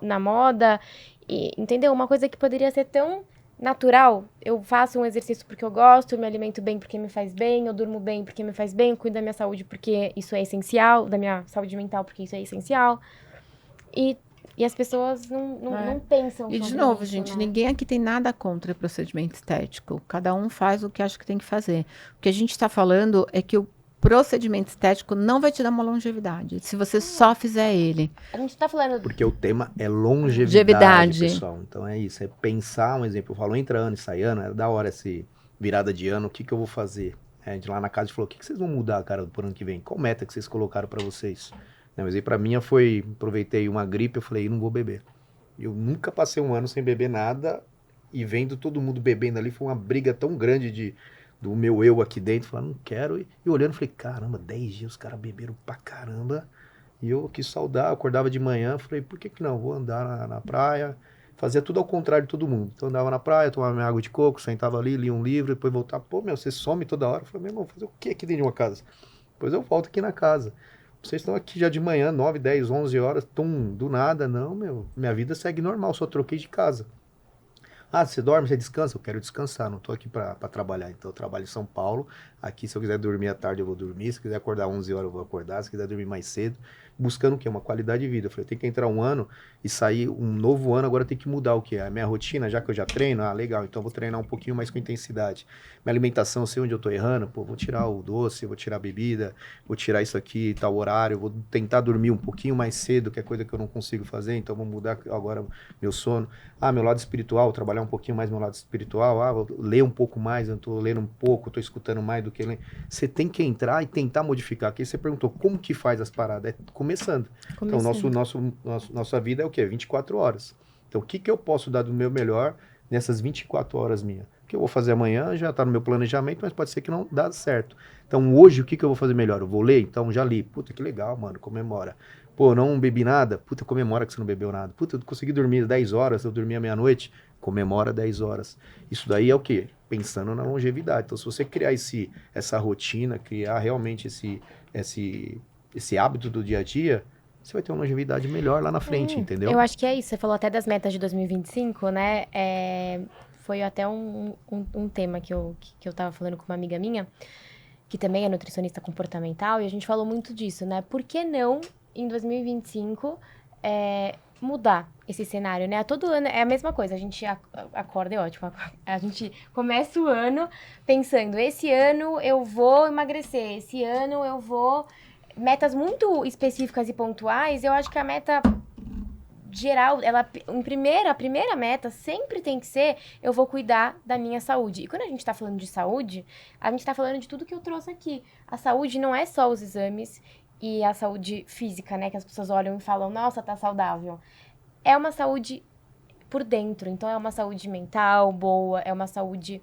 na moda. E, entendeu? Uma coisa que poderia ser tão natural. Eu faço um exercício porque eu gosto, eu me alimento bem porque me faz bem, eu durmo bem porque me faz bem, eu cuido da minha saúde porque isso é essencial, da minha saúde mental porque isso é essencial. E as pessoas não pensam E de sobre novo, isso, gente, né? ninguém aqui tem nada contra procedimento estético. Cada um faz o que acha que tem que fazer. O que a gente está falando é que o procedimento estético não vai te dar uma longevidade, se você só fizer ele. A gente tá falando... Porque o tema é longevidade, Longevidade. pessoal. Então é isso, é pensar, um exemplo, eu falo, entra ano e sai ano, é da hora esse virada de ano, o que que eu vou fazer? De lá na casa a gente falou, o que que vocês vão mudar, cara, pro ano que vem? Qual meta que vocês colocaram pra vocês? Mas aí pra mim foi, aproveitei uma gripe, eu falei, não vou beber. Eu nunca passei um ano sem beber nada e vendo todo mundo bebendo ali, foi uma briga tão grande do meu eu aqui dentro, falando, não quero. E olhando, falei, caramba, 10 dias os caras beberam pra caramba. E eu quis saudar, acordava de manhã, falei, por que não? Vou andar na praia. Fazia tudo ao contrário de todo mundo. Então andava na praia, tomava minha água de coco, sentava ali, lia um livro, depois voltava. Pô, meu, você some toda hora. Eu falei, meu irmão, fazer o que aqui dentro de uma casa? Depois eu volto aqui na casa. Vocês estão aqui já de manhã, 9, 10, 11 horas, do nada. Não, meu, minha vida segue normal, só troquei de casa. Ah, você dorme, você descansa? Eu quero descansar, não tô aqui pra trabalhar. Então eu trabalho em São Paulo. Aqui, se eu quiser dormir à tarde, eu vou dormir. Se quiser acordar 11 horas, eu vou acordar. Se quiser dormir mais cedo. Buscando o quê? Uma qualidade de vida. Eu falei, eu tenho que entrar um ano e sair um novo ano, agora tem que mudar o quê? A minha rotina, já que eu já treino, legal, então eu vou treinar um pouquinho mais com intensidade. Minha alimentação, eu sei onde eu tô errando, pô, vou tirar o doce, vou tirar a bebida, vou tirar isso aqui, tal horário, vou tentar dormir um pouquinho mais cedo, que é coisa que eu não consigo fazer, então vou mudar agora meu sono. Meu lado espiritual, trabalhar um pouquinho mais meu lado espiritual, vou ler um pouco mais, eu tô lendo um pouco, tô escutando mais do que ler. Você tem que entrar e tentar modificar. Aqui você perguntou como que faz as paradas, começando. Então, nossa vida é o quê? 24 horas. Então, o que eu posso dar do meu melhor nessas 24 horas minhas? O que eu vou fazer amanhã já está no meu planejamento, mas pode ser que não dá certo. Então, hoje, o que eu vou fazer melhor? Eu vou ler? Então, já li. Puta, que legal, mano, comemora. Pô, não bebi nada? Puta, comemora que você não bebeu nada. Puta, eu consegui dormir 10 horas, eu dormi à meia-noite? Comemora 10 horas. Isso daí é o quê? Pensando na longevidade. Então, se você criar essa rotina, criar realmente esse hábito do dia a dia, você vai ter uma longevidade melhor lá na frente, entendeu? Eu acho que é isso. Você falou até das metas de 2025, né? Foi até um tema que eu tava falando com uma amiga minha, que também é nutricionista comportamental, e a gente falou muito disso, né? Por que não, em 2025, mudar esse cenário, né? Todo ano é a mesma coisa, a gente acorda, é ótimo, a gente começa o ano pensando, esse ano eu vou emagrecer, esse ano eu vou... Metas muito específicas e pontuais, eu acho que a meta geral, a primeira meta sempre tem que ser, eu vou cuidar da minha saúde. E quando a gente tá falando de saúde, a gente tá falando de tudo que eu trouxe aqui. A saúde não é só os exames e a saúde física, né? Que as pessoas olham e falam, nossa, tá saudável. É uma saúde por dentro. Então, é uma saúde mental boa, é uma saúde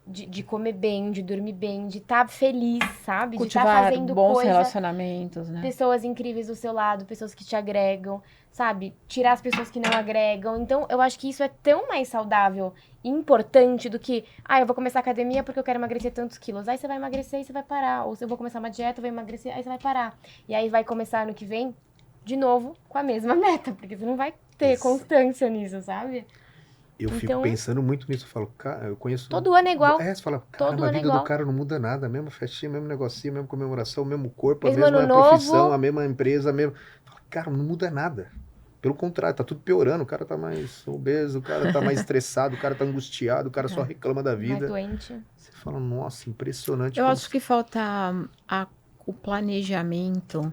de comer bem, de dormir bem, de estar feliz, sabe? De estar Cultivar fazendo bons coisa, relacionamentos, né? pessoas incríveis do seu lado, pessoas que te agregam, sabe? Tirar as pessoas que não agregam. Então, eu acho que isso é tão mais saudável e importante do que, eu vou começar a academia porque eu quero emagrecer tantos quilos. Aí você vai emagrecer e você vai parar. Ou se eu vou começar uma dieta, eu vou emagrecer, aí você vai parar. E aí vai começar ano que vem, de novo, com a mesma meta, porque você não vai ter Isso. constância nisso, sabe? Eu fico Então, pensando muito nisso. Eu falo, cara, eu conheço. Todo ano é igual. Você fala, Todo caramba, a ano é vida igual. do cara não muda nada. A mesma festinha, mesmo negocinho, mesma comemoração, mesmo corpo, Mesmo a mesma ano novo. profissão, a mesma empresa, a mesma. Fala, cara, não muda nada. Pelo contrário, tá tudo piorando. O cara tá mais obeso, o cara tá mais estressado, o cara tá angustiado, o cara só reclama da Mais vida. doente. Você fala, nossa, impressionante. Eu como acho que falta o planejamento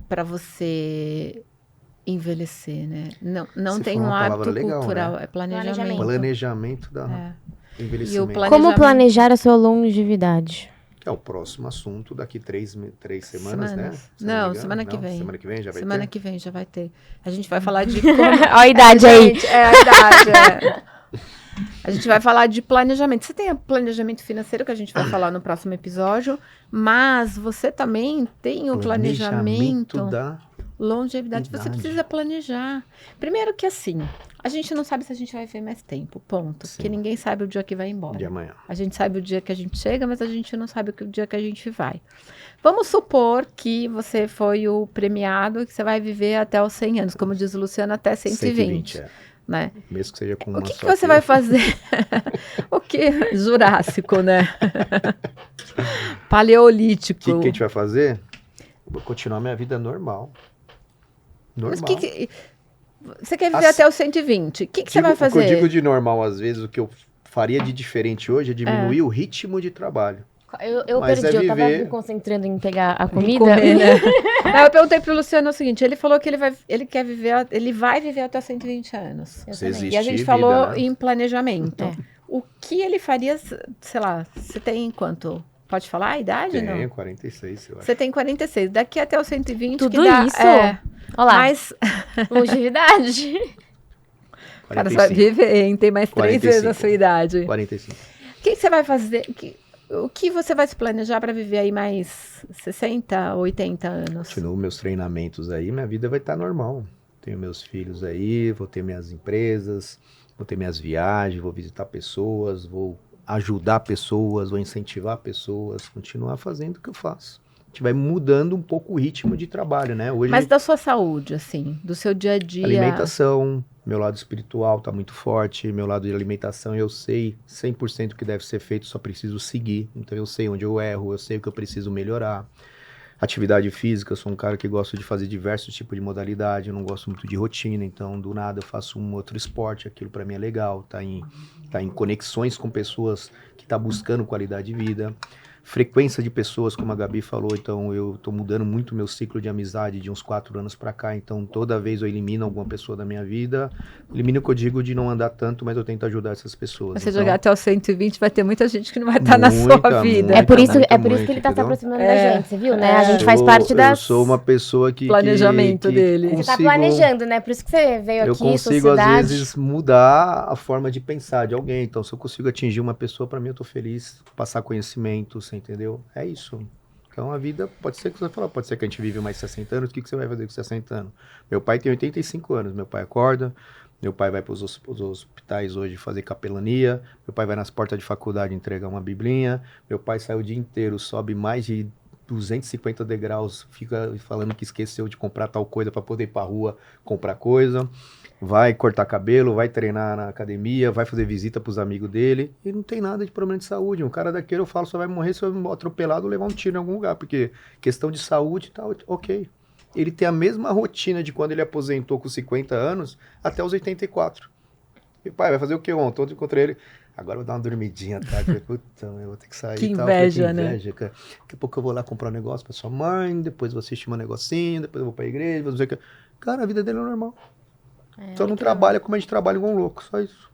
para você envelhecer, né? Não Você tem falou um uma palavra hábito legal, cultural, né? é planejamento. planejamento da É. envelhecimento. Como planejar a sua longevidade? Que é o próximo assunto daqui 3 semanas, né? Se Não, me engano. semana que vem. Semana que vem já vai Semana ter? que vem já vai ter. A gente vai falar de como... Olha a idade aí. Gente, a idade. A gente vai falar de planejamento. Você tem planejamento financeiro que a gente vai falar no próximo episódio, mas você também tem o planejamento da longevidade. Você idade. precisa planejar. Primeiro que assim, a gente não sabe se a gente vai viver mais tempo, ponto. Sim. Porque ninguém sabe o dia que vai embora. de amanhã. A gente sabe o dia que a gente chega, mas a gente não sabe o dia que a gente vai. Vamos supor que você foi o premiado, que você vai viver até os 100 anos, como diz o Luciano, até 120. Né? Mesmo que seja com O uma que só você vai fazer? O que? Jurássico, né? Paleolítico. O que a gente vai fazer? Eu vou continuar minha vida normal. Mas Normal. você quer viver até os 120? O que você vai fazer? O que eu digo de normal, às vezes, o que eu faria de diferente hoje é diminuir o ritmo de trabalho. Eu Mas perdi, é eu tava viver- me concentrando em pegar a Em comida. comer, né? Não, eu perguntei pro Luciano o seguinte, ele falou que ele vai viver até 120 anos. Eu Se também. existe E a gente vida, falou né? em planejamento. É. O que ele faria, sei lá, você tem quanto? Pode falar a idade, Tenho não? 46, eu acho. Você tem 46. Daqui até os 120, Tudo que dá... isso? É, Olha lá, mas, longevidade. cara, você vai viver, hein? Tem mais 3 vezes a 45. sua idade. 45. O que você vai fazer? O que você vai se planejar para viver aí mais 60, 80 anos? Continuo meus treinamentos aí, minha vida vai estar normal. Tenho meus filhos aí, vou ter minhas empresas, vou ter minhas viagens, vou visitar pessoas, vou ajudar pessoas, vou incentivar pessoas, continuar fazendo o que eu faço. A gente vai mudando um pouco o ritmo de trabalho, né? Hoje, Mas da sua saúde, assim, do seu dia a dia. alimentação, meu lado espiritual tá muito forte, meu lado de alimentação eu sei 100% o que deve ser feito, só preciso seguir. Então eu sei onde eu erro, eu sei o que eu preciso melhorar. Atividade física, eu sou um cara que gosto de fazer diversos tipos de modalidade, eu não gosto muito de rotina, então do nada eu faço um outro esporte, aquilo para mim é legal, tá em conexões com pessoas que tá buscando qualidade de vida. Frequência de pessoas, como a Gabi falou, então eu tô mudando muito meu ciclo de amizade de uns 4 anos pra cá, então toda vez eu elimino alguma pessoa da minha vida, elimino o que eu digo de não andar tanto, mas eu tento ajudar essas pessoas. Se você Então, jogar até os 120, vai ter muita gente que não vai estar na sua Muita, vida. É por isso muito, que ele tá se entendeu? aproximando É. da gente, você viu, né? A gente faz eu- parte das... Eu sou uma pessoa que... Planejamento que dele. Você tá consigo- planejando, né? Por isso que você veio Eu aqui, consigo, sociedade. às vezes, mudar a forma de pensar de alguém. Então, se eu consigo atingir uma pessoa, pra mim, eu tô feliz. Passar conhecimento, você entendeu? É isso. Então, a vida, pode ser que você fala, pode ser que a gente vive mais 60 anos. O que você vai fazer com 60 anos? Meu pai tem 85 anos. Meu pai acorda. Meu pai vai para os hospitais hoje fazer capelania. Meu pai vai nas portas de faculdade entregar uma biblinha. Meu pai sai o dia inteiro, sobe mais de 250 degraus, fica falando que esqueceu de comprar tal coisa para poder ir pra rua comprar coisa. Vai cortar cabelo, vai treinar na academia, vai fazer visita pros amigos dele. E não tem nada de problema de saúde. Um cara daquele, eu falo, só vai morrer se eu atropelado ou levar um tiro em algum lugar. Porque questão de saúde tá ok. Ele tem a mesma rotina de quando ele aposentou com 50 anos até os 84. E pai, vai fazer o que ontem? Ontem eu encontrei ele. Agora eu vou dar uma dormidinha, tá? Eu falei, puta, eu vou ter que sair Que e tal. Eu falei, inveja, né? cara. Daqui a pouco eu vou lá comprar um negócio pra sua mãe, depois vou assistir um negocinho, depois eu vou pra igreja, vou dizer que... Cara, a vida dele é normal. Só não muito trabalha como a gente trabalha igual um louco, só isso.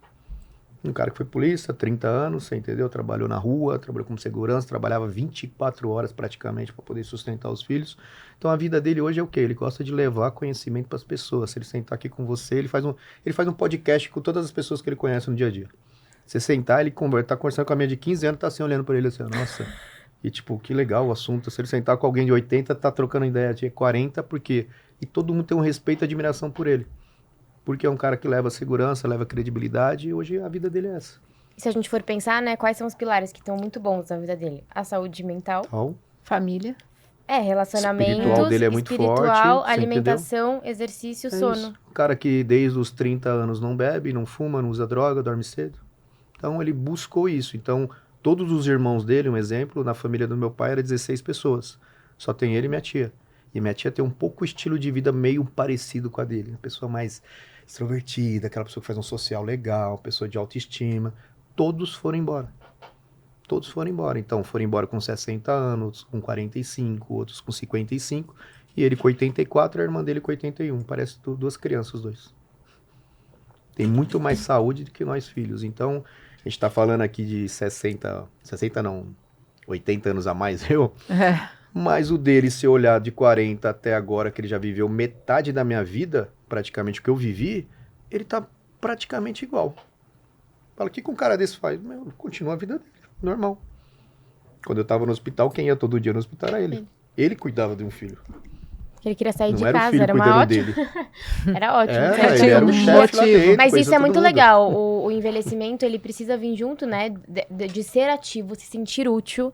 Um cara que foi polícia, 30 anos, você entendeu? Trabalhou na rua, trabalhou como segurança, trabalhava 24 horas praticamente para poder sustentar os filhos. Então a vida dele hoje é o quê? Ele gosta de levar conhecimento para as pessoas. Se ele sentar aqui com você, ele faz um podcast com todas as pessoas que ele conhece no dia a dia. Você sentar, ele tá conversando com a minha de 15 anos, tá assim olhando para ele assim, nossa, e tipo, que legal o assunto. Se ele sentar com alguém de 80, tá trocando ideia de 40, porque... E todo mundo tem um respeito e admiração por ele. Porque é um cara que leva segurança, leva credibilidade, e hoje a vida dele é essa. E se a gente for pensar, né, quais são os pilares que estão muito bons na vida dele? A saúde mental, Então, família. relacionamentos, espiritual dele é muito espiritual, forte, você alimentação, exercício, é sono. isso. Um cara que desde os 30 anos não bebe, não fuma, não usa droga, dorme cedo. Então ele buscou isso. Então todos os irmãos dele, um exemplo, na família do meu pai era 16 pessoas. Só tem ele e minha tia. E minha tia tem um pouco o estilo de vida meio parecido com a dele. Uma pessoa mais extrovertida, aquela pessoa que faz um social legal, pessoa de autoestima. Todos foram embora. Todos foram embora. Então foram embora com 60 anos, com 45, outros com 55. E ele com 84, a irmã dele com 81. Parece duas crianças, os dois. Tem muito mais saúde do que nós filhos. Então, a gente tá falando aqui de 60 não, 80 anos a mais eu. Mas o dele, se eu olhar de 40 até agora, que ele já viveu metade da minha vida, praticamente o que eu vivi, ele tá praticamente igual. Fala, o que um cara desse faz? Meu, continua a vida dele, normal. Quando eu tava no hospital, quem ia todo dia no hospital era ele. Ele cuidava de um filho. Ele queria sair Não de era o casa, filho era uma cuidando ótima. dele. Era ótimo. Ele tinha era o um chefe lá motivo. dentro. Mas isso conhecia é todo muito mundo. legal. O envelhecimento, ele precisa vir junto, né? De ser ativo, se sentir útil.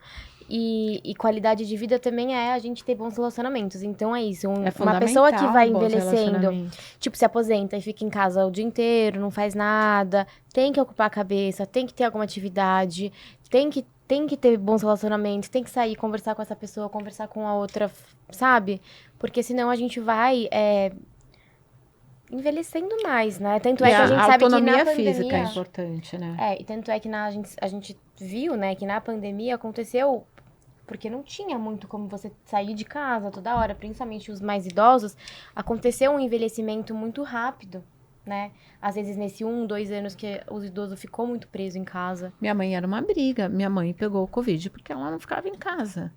E qualidade de vida também é a gente ter bons relacionamentos. Então é isso. Uma pessoa que vai bons envelhecendo, relacionamentos. tipo, se aposenta e fica em casa o dia inteiro, não faz nada, tem que ocupar a cabeça, tem que ter alguma atividade, tem que ter bons relacionamentos, tem que sair, conversar com essa pessoa, conversar com a outra, sabe? Porque senão a gente vai envelhecendo mais, né? Tanto é que a gente sabe que na autonomia pandemia... física é importante, né? e tanto é que a gente viu, né, que na pandemia aconteceu... Porque não tinha muito como você sair de casa toda hora, principalmente os mais idosos. Aconteceu um envelhecimento muito rápido, né? Às vezes, nesse 1, 2 anos que o idoso ficou muito preso em casa. Minha mãe era uma briga. Minha mãe pegou o Covid porque ela não ficava em casa.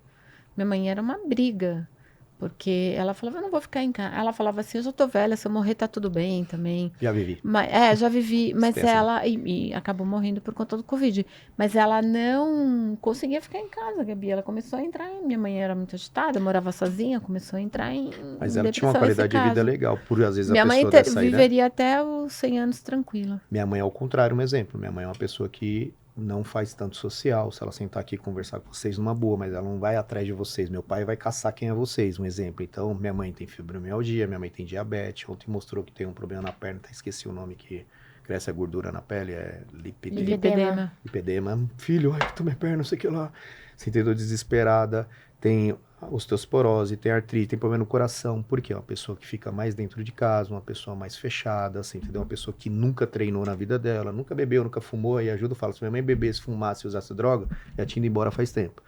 Minha mãe era uma briga. Porque ela falava, eu não vou ficar em casa. Ela falava assim, eu já tô velha, se eu morrer tá tudo bem também. Já vivi. Já vivi, mas Extensa. ela... E acabou morrendo por conta do Covid. Mas ela não conseguia ficar em casa, Gabi. Ela começou a entrar minha mãe era muito agitada, morava sozinha, começou a entrar em Mas em ela tinha uma depressão, qualidade de esse vida caso. legal. Por às vezes Minha a mãe pessoa dessa aí, né? viveria até os 100 anos tranquila. Minha mãe é ao contrário, um exemplo. Minha mãe é uma pessoa que não faz tanto social. Se ela sentar aqui e conversar com vocês numa boa, mas ela não vai atrás de vocês. Meu pai vai caçar quem é vocês, um exemplo. Então, minha mãe tem fibromialgia, minha mãe tem diabetes. Ontem mostrou que tem um problema na perna, esqueci o nome, que cresce a gordura na pele, é Lipedema. lipedema. Filho, ai, tô minha perna, não sei o que lá. Você entendeu? Desesperada. Tem osteosporose, tem artrite, tem problema no coração. Por quê? Uma pessoa que fica mais dentro de casa, uma pessoa mais fechada, assim, entendeu? Uma pessoa que nunca treinou na vida dela, nunca bebeu, nunca fumou, e ajuda, fala, se minha mãe bebesse, fumasse e usasse droga, já tinha ido embora faz tempo.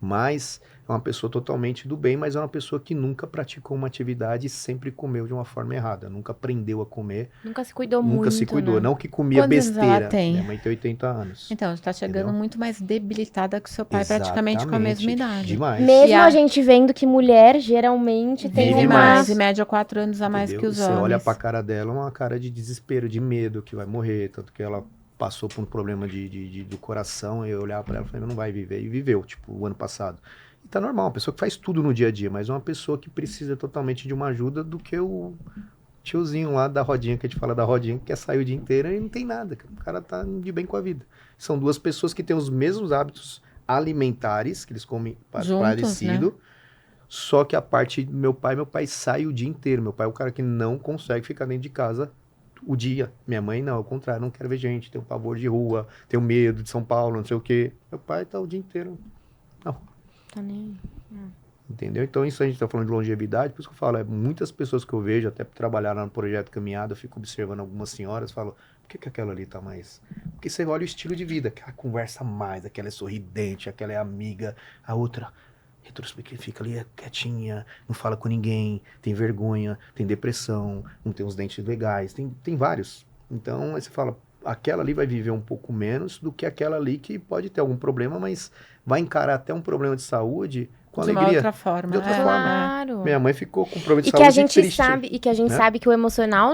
Mas é uma pessoa totalmente do bem, mas é uma pessoa que nunca praticou uma atividade e sempre comeu de uma forma errada, nunca aprendeu a comer, Nunca se cuidou muito, nunca se cuidou, né? não que comia Quantos anos ela besteira. tem? Minha mãe tem 80 anos. Então, está chegando Entendeu? muito mais debilitada que o seu pai, praticamente com a mesma Exatamente, idade. demais. Mesmo E a- a gente vendo que mulher geralmente tem Vive uma... mais. em média 4 anos a mais Entendeu? que os Você olha homens. pra cara dela, uma cara de desespero, de medo que vai morrer, tanto que ela passou por um problema do coração, e eu olhava pra ela e falei, não vai viver, e viveu, tipo, o ano passado. E tá normal, uma pessoa que faz tudo no dia a dia, mas uma pessoa que precisa totalmente de uma ajuda do que o tiozinho lá da rodinha, que a gente fala da rodinha, que quer sair o dia inteiro e não tem nada, o cara tá de bem com a vida. São duas pessoas que têm os mesmos hábitos alimentares, que eles comem Juntos, parecido, só que a parte do meu pai sai o dia inteiro. Meu pai é o cara que não consegue ficar dentro de casa o dia. Minha mãe não, ao contrário, não quero ver gente, tenho pavor de rua, tenho medo de São Paulo, não sei o quê. Meu pai tá o dia inteiro na rua. Tá nem... Entendeu? Então isso a gente tá falando de longevidade, por isso que eu falo, muitas pessoas que eu vejo, até por trabalhar lá no Projeto Caminhada, eu fico observando algumas senhoras, falo, por que aquela ali tá mais... Porque você olha o estilo de vida, aquela conversa mais, aquela é sorridente, aquela é amiga, a outra... Retrospectiva, fica ali quietinha, não fala com ninguém, tem vergonha, tem depressão, não tem os dentes legais, tem vários. Então, aí você fala, aquela ali vai viver um pouco menos do que aquela ali que pode ter algum problema, mas vai encarar até um problema de saúde com De uma alegria. outra forma. De outra é, forma. Claro. Minha mãe ficou com problema de E que saúde a gente triste. sabe, e que a gente né? sabe que o emocional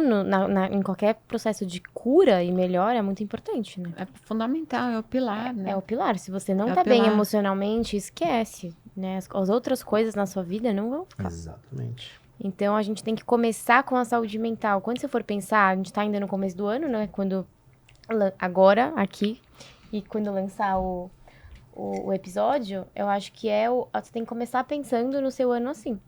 em qualquer processo de cura e melhora é muito importante, né? é fundamental, é o pilar, né? É o pilar. Se você não É o tá bem pilar. emocionalmente, esquece, né? As outras coisas na sua vida não vão ficar. Exatamente. Então a gente tem que começar com a saúde mental. Quando você for pensar, a gente tá ainda no começo do ano, né? Agora, aqui, e quando lançar o episódio, eu acho que você tem que começar pensando no seu ano assim.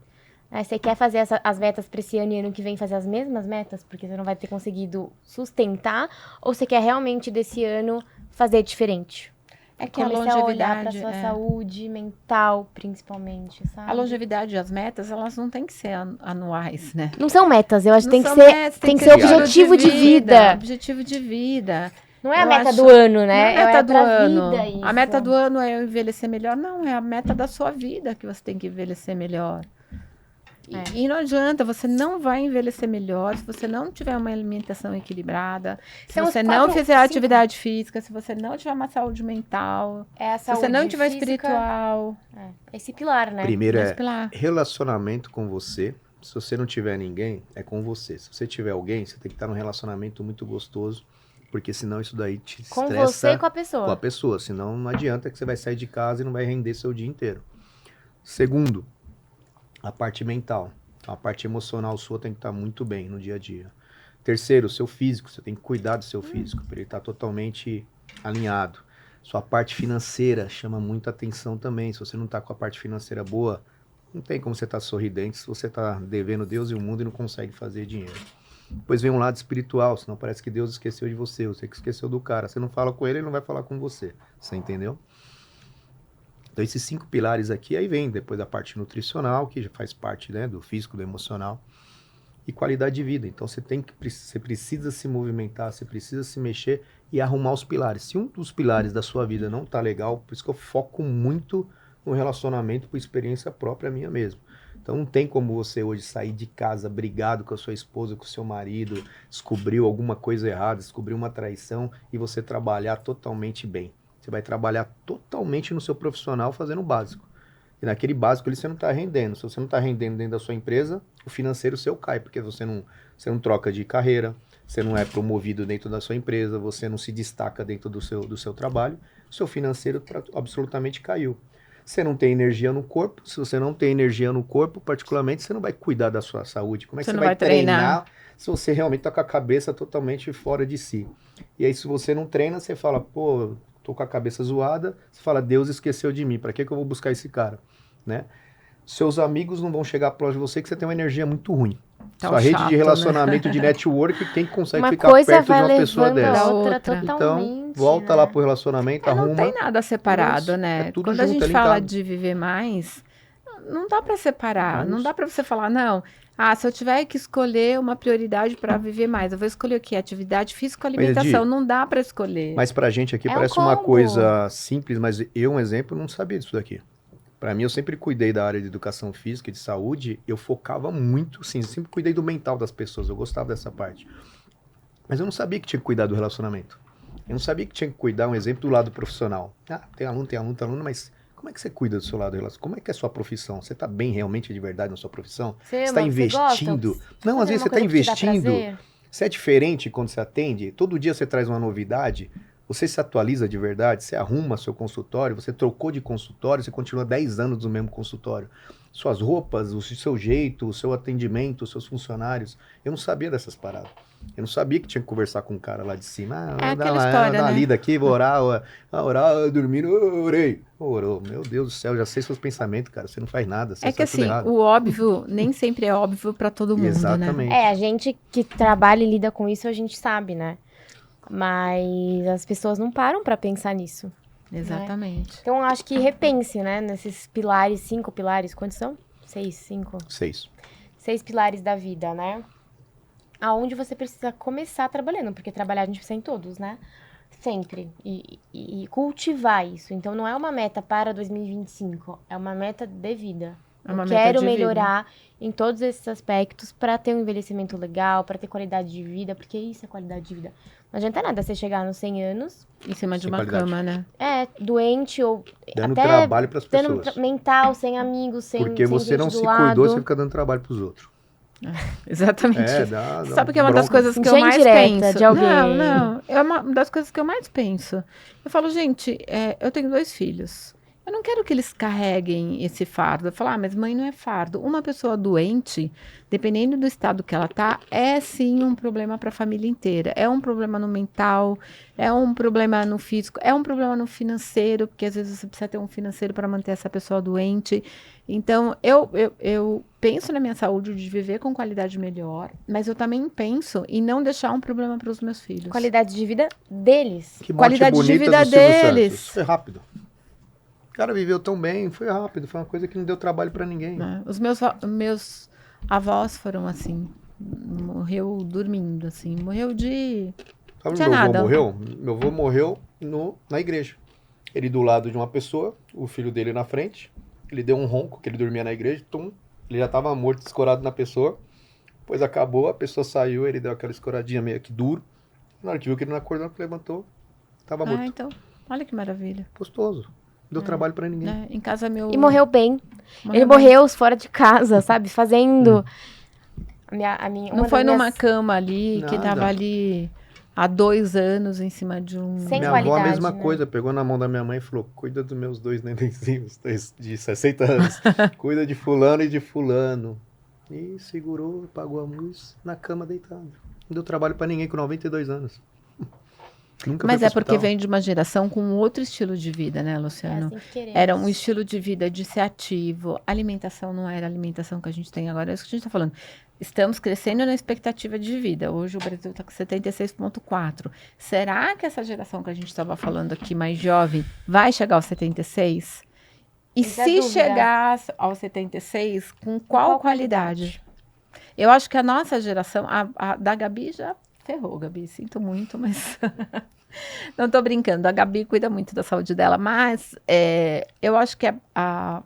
Você quer fazer as metas para esse ano e ano que vem fazer as mesmas metas, porque você não vai ter conseguido sustentar, ou você quer realmente desse ano fazer diferente? É que a Começar a olhar para longevidade, sua saúde mental, principalmente, sabe? a longevidade e as metas, elas não têm que ser anuais, né? Não são metas, eu acho que Não tem que são ser, metas, tem que ser objetivo de vida. Objetivo de vida. Não é a Eu meta acho- do ano, Não né? é a meta do pra ano. vida isso. A meta do ano é eu envelhecer melhor. Não, é a meta da sua vida que você tem que envelhecer melhor. E não adianta, você não vai envelhecer melhor se você não tiver uma alimentação equilibrada, se São os você não 4, fizer 5. atividade física, se você não tiver uma saúde mental, É a se saúde você não tiver física, espiritual. esse pilar, né? Primeiro Esse é pilar. relacionamento com você. Se você não tiver ninguém, é com você. Se você tiver alguém, você tem que estar num relacionamento muito gostoso, porque senão isso daí te Com estressa você e com a pessoa. com a pessoa. Senão não adianta que você vai sair de casa e não vai render seu dia inteiro. Segundo, a parte mental. A parte emocional sua tem que estar muito bem no dia a dia. Terceiro, o seu físico. Você tem que cuidar do seu físico, para ele estar totalmente alinhado. Sua parte financeira chama muita atenção também. Se você não está com a parte financeira boa, não tem como você estar sorridente se você está devendo Deus e o mundo e não consegue fazer dinheiro. Depois vem um lado espiritual, senão parece que Deus esqueceu de você, você que esqueceu do cara. Você não fala com ele, ele não vai falar com você. Você entendeu? Então esses 5 pilares aqui, aí vem depois a parte nutricional, que já faz parte, né, do físico, do emocional, e qualidade de vida. Então você precisa se movimentar, você precisa se mexer e arrumar os pilares. Se um dos pilares da sua vida não tá legal, por isso que eu foco muito no relacionamento por experiência própria minha mesmo. Então não tem como você hoje sair de casa brigado com a sua esposa, com o seu marido, descobriu alguma coisa errada, descobriu uma traição e você trabalhar totalmente bem. Você vai trabalhar totalmente no seu profissional fazendo o básico. E naquele básico ali você não está rendendo. Se você não está rendendo dentro da sua empresa, o financeiro seu cai, porque você não troca de carreira, você não é promovido dentro da sua empresa, você não se destaca dentro do seu trabalho, o seu financeiro absolutamente caiu. Você não tem energia no corpo, se você não tem energia no corpo, particularmente, você não vai cuidar da sua saúde. Como é que você vai treinar se você realmente está com a cabeça totalmente fora de si? E aí, se você não treina, você fala, pô, tô com a cabeça zoada, você fala, Deus esqueceu de mim, para que eu vou buscar esse cara? Né? Seus amigos não vão chegar próximo de você que você tem uma energia muito ruim. Tá sua rede chato, de relacionamento, né? de network, quem consegue Uma ficar coisa perto de vai uma pessoa levando dessa? a outra Outra. totalmente. Então, volta né? lá pro relacionamento, Não arruma. tem nada separado, Isso, né? é tudo Quando a junto, gente é fala linkado. de viver mais, não dá para separar. É Não isso. dá para você falar, não. Se eu tiver que escolher uma prioridade para viver mais, eu vou escolher o quê? Atividade física ou Mas, alimentação. Edi, Não dá para escolher. Mas pra gente aqui É um parece uma combo. coisa simples, mas um exemplo, não sabia disso daqui. Pra mim, eu sempre cuidei da área de educação física e de saúde, eu focava muito, sim, eu sempre cuidei do mental das pessoas, eu gostava dessa parte. Mas eu não sabia que tinha que cuidar do relacionamento. Eu não sabia que tinha que cuidar, um exemplo, do lado profissional. Tem aluno, mas como é que você cuida do seu lado relacional? Como é que é a sua profissão? Você tá bem realmente de verdade na sua profissão? Você está investindo? Não, às vezes você está investindo. Você é diferente quando você atende? Todo dia você traz uma novidade? Você se atualiza de verdade? Você arruma seu consultório? Você trocou de consultório? Você continua 10 anos no mesmo consultório? Suas roupas, o seu jeito, o seu atendimento, os seus funcionários. Eu não sabia dessas paradas. Eu não sabia que tinha que conversar com um cara lá de cima. É aquela história, dá uma né? lida aqui, vou orar, dormindo, orei. Orou, meu Deus do céu, já sei seus pensamentos, cara. Você não faz nada, você É que faz tudo assim, errado. o óbvio nem sempre é óbvio para todo mundo, né? Exatamente. A gente que trabalha e lida com isso, a gente sabe, né? Mas as pessoas não param pra pensar nisso. Exatamente. Então, eu acho que repense, né? Nesses pilares, 5 pilares, quantos são? 6, 5? 6. 6 pilares da vida, né? Aonde você precisa começar trabalhando, porque trabalhar a gente precisa em todos, né? sempre. E cultivar isso. Então, não é uma meta para 2025. É uma meta de vida. É uma Eu meta quero de vida. melhorar em todos esses aspectos para ter um envelhecimento legal, para ter qualidade de vida, porque isso é qualidade de vida. Não adianta nada você chegar nos 100 anos, Em cima de Sem uma qualidade. cama, né? doente ou Dando até trabalho para as dando pessoas. mental, sem amigos, sem Porque você gente não do se lado. cuidou, você fica dando trabalho para os outros. Exatamente isso. Dá Sabe que é uma das bronca. coisas que eu Gente mais direta penso? de alguém. Não. É uma das coisas que eu mais penso. Eu falo, gente, eu tenho 2 filhos. Eu não quero que eles carreguem esse fardo. Eu falo, mas mãe não é fardo. Uma pessoa doente, dependendo do estado que ela tá, é sim um problema para a família inteira. É um problema no mental, é um problema no físico, é um problema no financeiro, porque às vezes você precisa ter um financeiro para manter essa pessoa doente. Então, eu penso na minha saúde de viver com qualidade melhor, mas eu também penso em não deixar um problema para os meus filhos. Qualidade de vida deles. Que morte Qualidade de bonita vida do Silvio deles. Santos. Foi rápido. O cara viveu tão bem, foi rápido. Foi uma coisa que não deu trabalho para ninguém. Né? Os meus avós foram assim, morreu dormindo, assim, morreu de... Sabe onde Tinha meu avô nada. morreu? Meu avô morreu na igreja. Ele do lado de uma pessoa, o filho dele na frente. Ele deu um ronco, que ele dormia na igreja. Tum, ele já estava morto, escorado na pessoa. Depois acabou, a pessoa saiu, ele deu aquela escoradinha meio que duro. Na hora que viu que ele não acordou, levantou, estava morto. então, olha que maravilha. Gostoso. Não deu trabalho para ninguém. Né? Em casa meu... E morreu bem. Ele bem. morreu fora de casa, sabe? Fazendo. A minha, Não uma foi das numa minhas- cama ali, que Nada. tava ali há 2 anos em cima de um... Sem Minha avó a qualidade, mesma né? coisa, pegou na mão da minha mãe e falou: cuida dos meus 2 nenenzinhos de 60 anos, cuida de fulano e de fulano. E segurou, pagou a luz na cama deitado. Não deu trabalho pra ninguém com 92 anos. Nunca Mas foi é pro porque hospital. vem de uma geração com outro estilo de vida, né, É Luciano? assim que queremos. Era um estilo de vida de ser ativo. A alimentação não era a alimentação que a gente tem agora. É isso que a gente está falando. Estamos crescendo na expectativa de vida. Hoje o Brasil está com 76,4. Será que essa geração que a gente estava falando aqui, mais jovem, vai chegar aos 76? E Essa é a se dúvida. chegar aos 76, com qual qualidade? Eu acho que a nossa geração, a da Gabi já ferrou, Gabi. Sinto muito, mas... Não tô brincando, a Gabi cuida muito da saúde dela, mas eu acho que a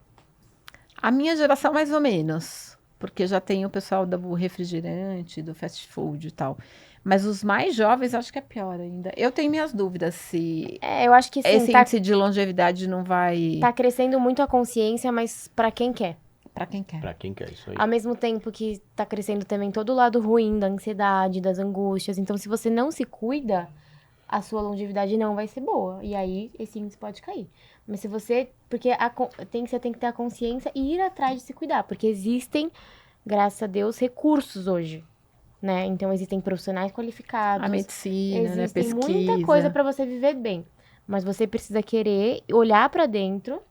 minha geração mais ou menos, porque já tem o pessoal do refrigerante, do fast food e tal. Mas os mais jovens acho que é pior ainda. Eu tenho minhas dúvidas se Eu acho que sim, esse índice de longevidade não vai tá crescendo muito a consciência, mas pra quem quer. para quem quer. Pra quem quer isso aí. Ao mesmo tempo que tá crescendo também todo o lado ruim da ansiedade, das angústias. Então, se você não se cuida, a sua longevidade não vai ser boa. E aí, esse índice pode cair. Mas se você... Porque você tem que ter a consciência e ir atrás de se cuidar. Porque existem, graças a Deus, recursos hoje. Né? Então, existem profissionais qualificados. A medicina, né, Existe pesquisa. muita coisa pra você viver bem. Mas você precisa querer olhar pra dentro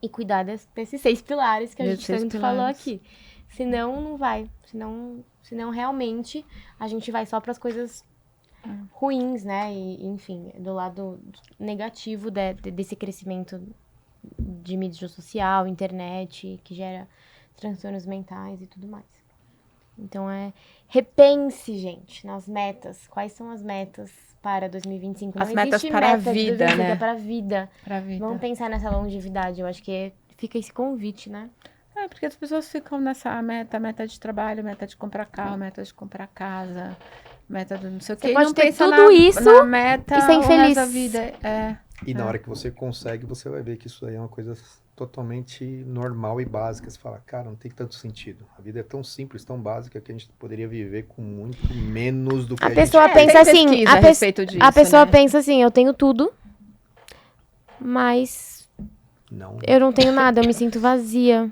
e cuidar desses 6 pilares que a Desses gente 6 tanto falou pilares. aqui. Senão, não vai. Senão realmente, a gente vai só pras coisas ruins, né? E, enfim, do lado negativo desse crescimento de mídia social, internet, que gera transtornos mentais e tudo mais. Então, repense, gente, nas metas. Quais são as metas para 2025? As Não metas existe para a meta de vida, 2025, né? é para a vida. Pra vida. Vamos pensar nessa longevidade. Eu acho que fica esse convite, né? Porque as pessoas ficam nessa meta de trabalho, meta de comprar carro, meta de comprar casa, meta do não sei o Você quê. E pode não ter pensa tudo isso na meta e ser o resto infeliz. da vida. E na hora que você consegue, você vai ver que isso aí é uma coisa totalmente normal e básica. Você fala, cara, não tem tanto sentido. A vida é tão simples, tão básica, que a gente poderia viver com muito menos do que A a pessoa gente pensa tem assim, pesquisa a respeito disso, a pessoa né? pensa assim, eu tenho tudo, mas não. eu não tenho nada, eu me sinto vazia.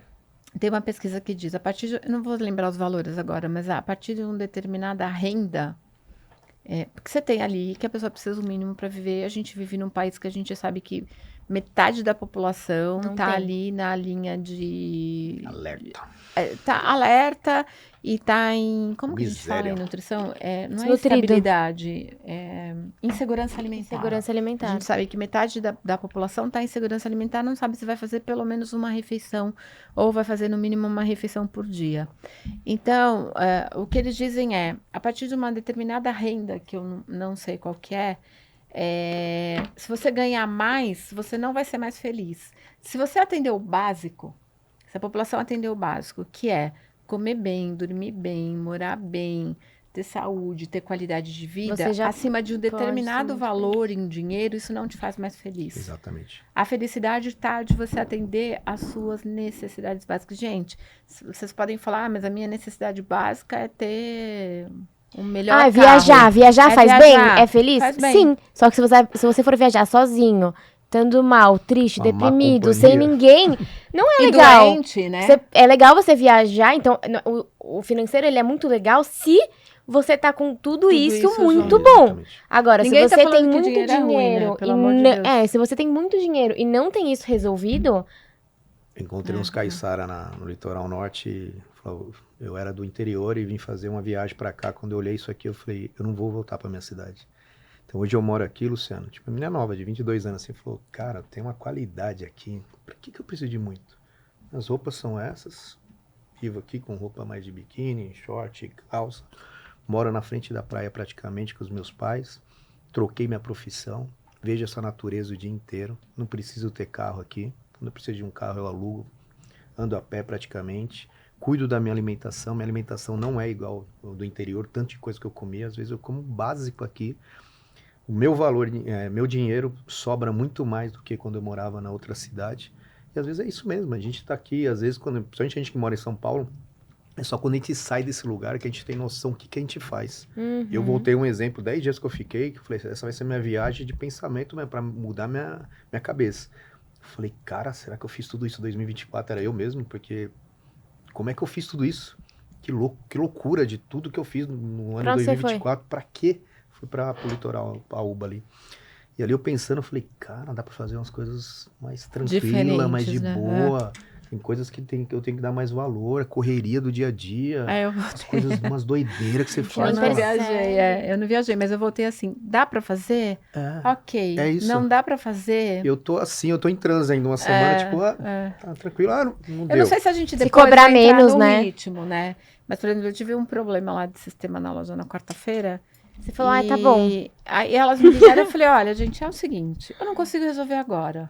Tem uma pesquisa que diz, eu não vou lembrar os valores agora, mas a partir de uma determinada renda, porque você tem ali que a pessoa precisa do mínimo para viver. A gente vive num país que a gente sabe que metade da população Não tá tem. ali na linha de... Alerta. Tá alerta e tá em... Como que a gente fala Miséria. em nutrição? Não é Desnutrido. estabilidade, é insegurança alimentar. Segurança A alimentar. gente sabe que metade da população está em segurança alimentar, não sabe se vai fazer pelo menos uma refeição ou vai fazer no mínimo uma refeição por dia. Então, o que eles dizem a partir de uma determinada renda, que eu não sei qual que é, Se você ganhar mais, você não vai ser mais feliz. Se você atender o básico, se a população atender o básico, que é comer bem, dormir bem, morar bem, ter saúde, ter qualidade de vida, Você já acima de um pode ser determinado muito valor em dinheiro, isso não te faz mais feliz. Exatamente. A felicidade está de você atender às suas necessidades básicas. Gente, vocês podem falar, mas a minha necessidade básica é ter um melhor carro. Viajar É faz viajar, bem? É feliz? faz bem. Sim. Só que se você for viajar sozinho, estando mal, triste, Uma má deprimido, sem companhia. ninguém, não é E legal. doente, né? É legal você viajar, então o financeiro ele é muito legal se você tá com tudo isso muito junto. bom. Exatamente. Agora, Ninguém se tá você falando tem que muito dinheiro é ruim, né? dinheiro Pelo amor de Deus. se você tem muito dinheiro e não tem isso resolvido, Encontrei uns caiçara no litoral norte. Eu era do interior e vim fazer uma viagem pra cá. Quando eu olhei isso aqui, eu falei, eu não vou voltar pra minha cidade. Então hoje eu moro aqui, Luciano. Tipo, a menina nova, de 22 anos, assim, falou, cara, tem uma qualidade aqui. Pra que eu preciso de muito? As roupas são essas. Vivo aqui com roupa mais de biquíni, short, calça. Moro na frente da praia praticamente com os meus pais. Troquei minha profissão. Vejo essa natureza o dia inteiro. Não preciso ter carro aqui. Quando eu preciso de um carro, eu alugo. Ando a pé praticamente. Cuido da minha alimentação. Minha alimentação não é igual ao do interior. Tanto de coisa que eu comia. Às vezes eu como básico aqui. O meu valor, meu dinheiro sobra muito mais do que quando eu morava na outra cidade. E às vezes é isso mesmo. A gente tá aqui, às vezes, principalmente a gente que mora em São Paulo, é só quando a gente sai desse lugar que a gente tem noção do que a gente faz. Eu voltei um exemplo, 10 dias que eu fiquei, que eu falei, essa vai ser minha viagem de pensamento, né, para mudar minha cabeça. Eu falei, cara, será que eu fiz tudo isso em 2024? Era eu mesmo? Porque como é que eu fiz tudo isso? Que loucura de tudo que eu fiz no ano Pra onde 2024. Pra quê? Fui pro litoral, pra Uba ali. E ali eu pensando, eu falei, cara, dá pra fazer umas coisas mais tranquilas, mais de Diferentes, né? boa. Tem coisas que eu tenho que dar mais valor, a correria do dia a dia. Eu As coisas, umas doideiras que você Eu faz. não Mas viajei, eu não viajei, mas eu voltei assim, dá pra fazer? Ok. É isso. Não dá pra fazer? Eu tô assim, eu tô em transe ainda uma semana, tipo, tá tranquilo, não Eu deu. não sei se a gente Se depois cobrar vai entrar menos, no né? ritmo, né? Mas, por exemplo, eu tive um problema lá de sistema na loja na quarta-feira. você falou, tá bom. Aí elas me ligaram e eu falei, olha, gente, é o seguinte, eu não consigo resolver agora.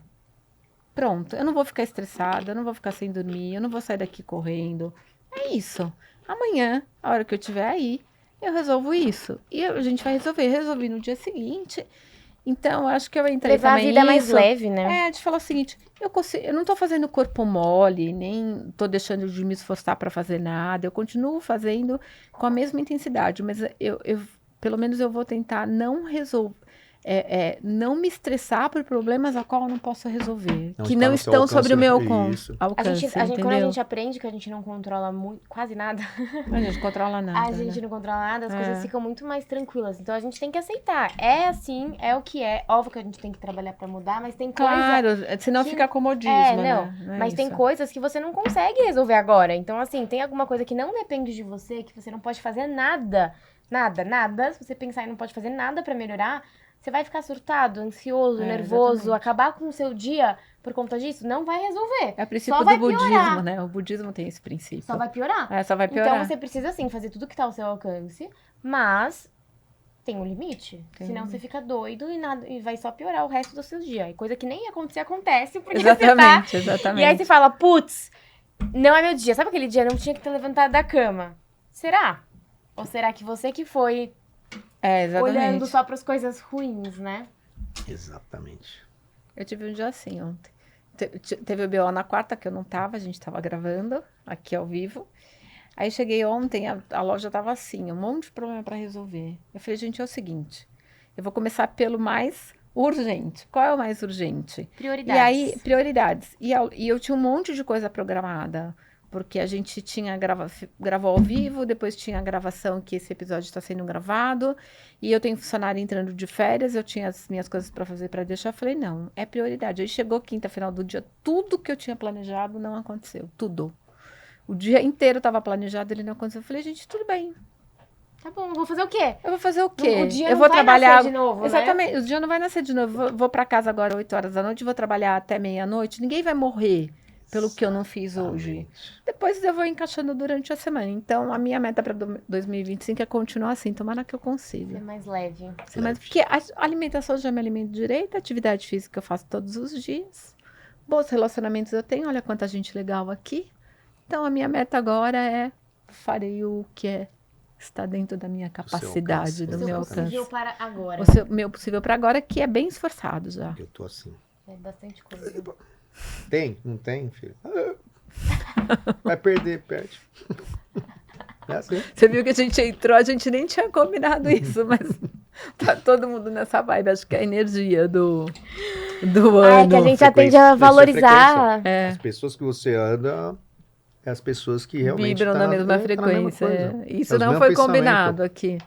Pronto, eu não vou ficar estressada, eu não vou ficar sem dormir, eu não vou sair daqui correndo. É isso. Amanhã, a hora que eu estiver aí, eu resolvo isso. E a gente vai resolver. Resolvi no dia seguinte. Então, eu acho que eu entrei Levar a também vida mais nisso. leve, né? De falar o seguinte, eu não tô fazendo corpo mole, nem tô deixando de me esforçar para fazer nada. Eu continuo fazendo com a mesma intensidade, mas pelo menos eu vou tentar não resolver. Não me estressar por problemas a qual eu não posso resolver. Não que está não no seu estão sobre o meu alcance. Isso. alcance, Quando a entendeu? gente aprende que a gente não controla quase nada, A gente controla nada, a gente né? não controla nada, as É. coisas ficam muito mais tranquilas. Então a gente tem que aceitar. É assim, é o que é. Óbvio que a gente tem que trabalhar pra mudar, mas tem coisa. Claro, senão que- fica comodismo, não. né? Não é Mas tem isso. coisas que você não consegue resolver agora. Então, assim, tem alguma coisa que não depende de você, que você não pode fazer nada. Nada. Se você pensar e não pode fazer nada pra melhorar, você vai ficar surtado, ansioso, nervoso, Exatamente. acabar com o seu dia por conta disso, não vai resolver. É o princípio Só do vai budismo, piorar. né? O budismo tem esse princípio. Só vai piorar. Só vai piorar. Então você precisa, sim, fazer tudo que tá ao seu alcance, mas tem um limite. Tem Senão um você fica doido e vai só piorar o resto do seu dia. E coisa que nem ia acontecer, acontece, porque Exatamente, você tá... exatamente. E aí você fala, putz, não é meu dia. Sabe aquele dia? Eu não tinha que ter levantado da cama. Será? Ou será que você que foi Exatamente. olhando só pras coisas ruins, né? Exatamente. Eu tive um dia assim ontem. Teve o BO na quarta, que eu não tava, a gente tava gravando aqui ao vivo. Aí cheguei ontem, a loja tava assim, um monte de problema para resolver. Eu falei, gente, é o seguinte, eu vou começar pelo mais urgente. Qual é o mais urgente? Prioridades. E aí, prioridades. E eu tinha um monte de coisa programada, porque a gente tinha gravou ao vivo, depois tinha a gravação que esse episódio está sendo gravado, e eu tenho funcionário entrando de férias, eu tinha as minhas coisas para fazer para deixar, eu falei, não, é prioridade. Aí chegou quinta, final do dia, tudo que eu tinha planejado não aconteceu, tudo. O dia inteiro estava planejado, ele não aconteceu. Eu falei, gente, tudo bem. Tá bom, vou fazer o quê? Eu vou fazer o quê? O dia eu não vou vai trabalhar nascer de novo, Exatamente, o dia não vai nascer de novo. Vou para casa agora 8 horas da noite, vou trabalhar até meia-noite, ninguém vai morrer. pelo que eu não fiz hoje. Exatamente. Depois eu vou encaixando durante a semana. Então, a minha meta para 2025 é continuar assim, tomara que eu Ser consiga. mais leve. Mas Leve. porque a alimentação eu já me alimento direito, a atividade física eu faço todos os dias. Bons relacionamentos eu tenho, olha quanta gente legal aqui. Então, a minha meta agora é farei o que está dentro da minha capacidade, alcance. do O seu meu possível alcance. para agora. Meu possível para agora, que é bem esforçado já. Eu tô assim. É bastante coisa. Tem? Não tem, filho? Vai perder, perde. É assim. Você viu que a gente entrou, a gente nem tinha combinado isso, mas tá todo mundo nessa vibe. Acho que é a energia do Ah, é ano. que a gente Frequência. aprende a Isso é valorizar. É, As pessoas que você anda, é as pessoas que realmente vibram na mesma tá na frequência. coisa. Isso É os não mesmos foi pensamentos. combinado aqui.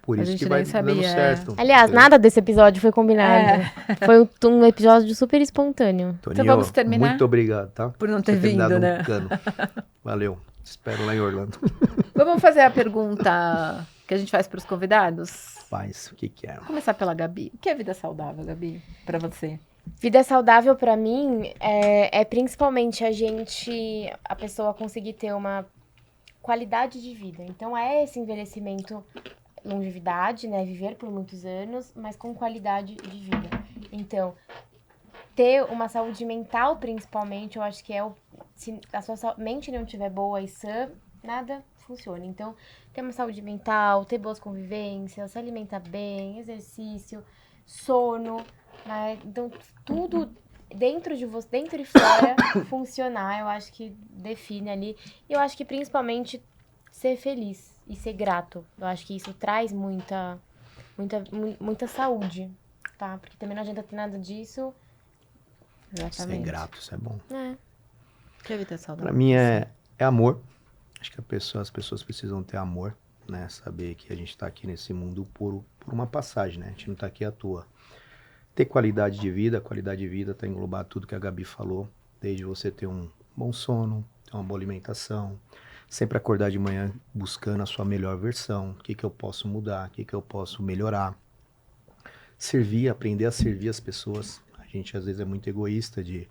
Por A isso gente que vai nem sabia, dando certo. Aliás, entendeu? nada desse episódio foi combinado. Foi um episódio super espontâneo. Toninho, Então vamos terminar? muito obrigado, tá? Por não ter Você me dado vindo, um né? cano. Valeu. Te espero lá em Orlando. Vamos fazer a pergunta que a gente faz para os convidados? Paz, o que que é? Vou começar pela Gabi. O que é vida saudável, Gabi, para você? Vida saudável pra mim é principalmente a pessoa conseguir ter uma qualidade de vida. Então é esse envelhecimento, longevidade, né? Viver por muitos anos, mas com qualidade de vida. Então, ter uma saúde mental, principalmente, eu acho que se a sua mente não estiver boa e sã, nada funciona. Então, ter uma saúde mental, ter boas convivências, se alimentar bem, exercício, sono, né? Então, tudo dentro de você, dentro e fora, funcionar, eu acho que define ali. E eu acho que principalmente ser feliz e ser grato. Eu acho que isso traz muita saúde, tá? Porque também não adianta ter nada disso. Ser Exatamente. grato, isso é bom. É. O que é vida saudável? Pra mim é amor. Acho que as pessoas precisam ter amor, né? Saber que a gente tá aqui nesse mundo por uma passagem, né? A gente não tá aqui à toa. Ter qualidade de vida tá englobar tudo que a Gabi falou, desde você ter um bom sono, ter uma boa alimentação, sempre acordar de manhã buscando a sua melhor versão, o que que eu posso mudar, o que que eu posso melhorar. Servir, aprender a servir as pessoas. A gente às vezes é muito egoísta de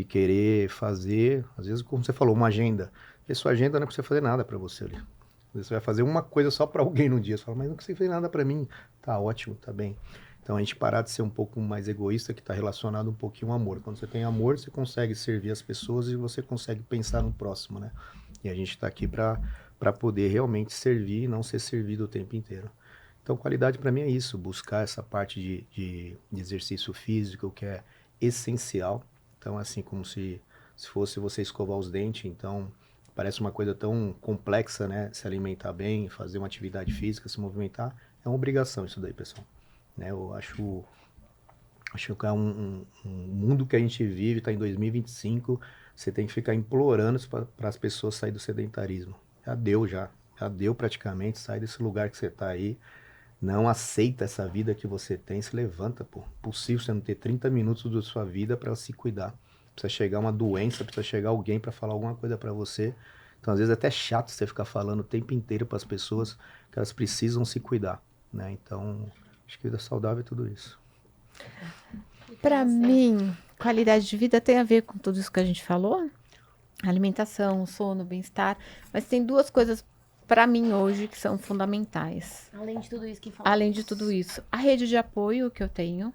querer fazer, às vezes como você falou, uma agenda. E sua agenda não é pra você fazer nada pra você ali. Às vezes você vai fazer uma coisa só pra alguém no dia, você fala, mas não consigo fazer nada pra mim. Tá ótimo, tá bem. Então a gente parar de ser um pouco mais egoísta, que está relacionado um pouquinho ao amor. Quando você tem amor, você consegue servir as pessoas e você consegue pensar no próximo, né? E a gente está aqui para poder realmente servir e não ser servido o tempo inteiro. Então qualidade para mim é isso, buscar essa parte de exercício físico que é essencial. Então assim como se fosse você escovar os dentes, então parece uma coisa tão complexa, né? Se alimentar bem, fazer uma atividade física, se movimentar, é uma obrigação isso daí, pessoal. Né, eu acho que é um mundo que a gente vive, está em 2025, você tem que ficar implorando para as pessoas saírem do sedentarismo. Já deu praticamente, sai desse lugar que você está aí, não aceita essa vida que você tem, se levanta, pô. Possível você não ter 30 minutos da sua vida para se cuidar. Precisa chegar uma doença, precisa chegar alguém para falar alguma coisa para você. Então às vezes é até chato você ficar falando o tempo inteiro para as pessoas que elas precisam se cuidar, né? Então acho que vida saudável é tudo isso. Para mim, qualidade de vida tem a ver com tudo isso que a gente falou. Alimentação, sono, bem-estar. Mas tem duas coisas para mim hoje que são fundamentais. Além de tudo isso que falamos. Além de tudo isso, a rede de apoio que eu tenho,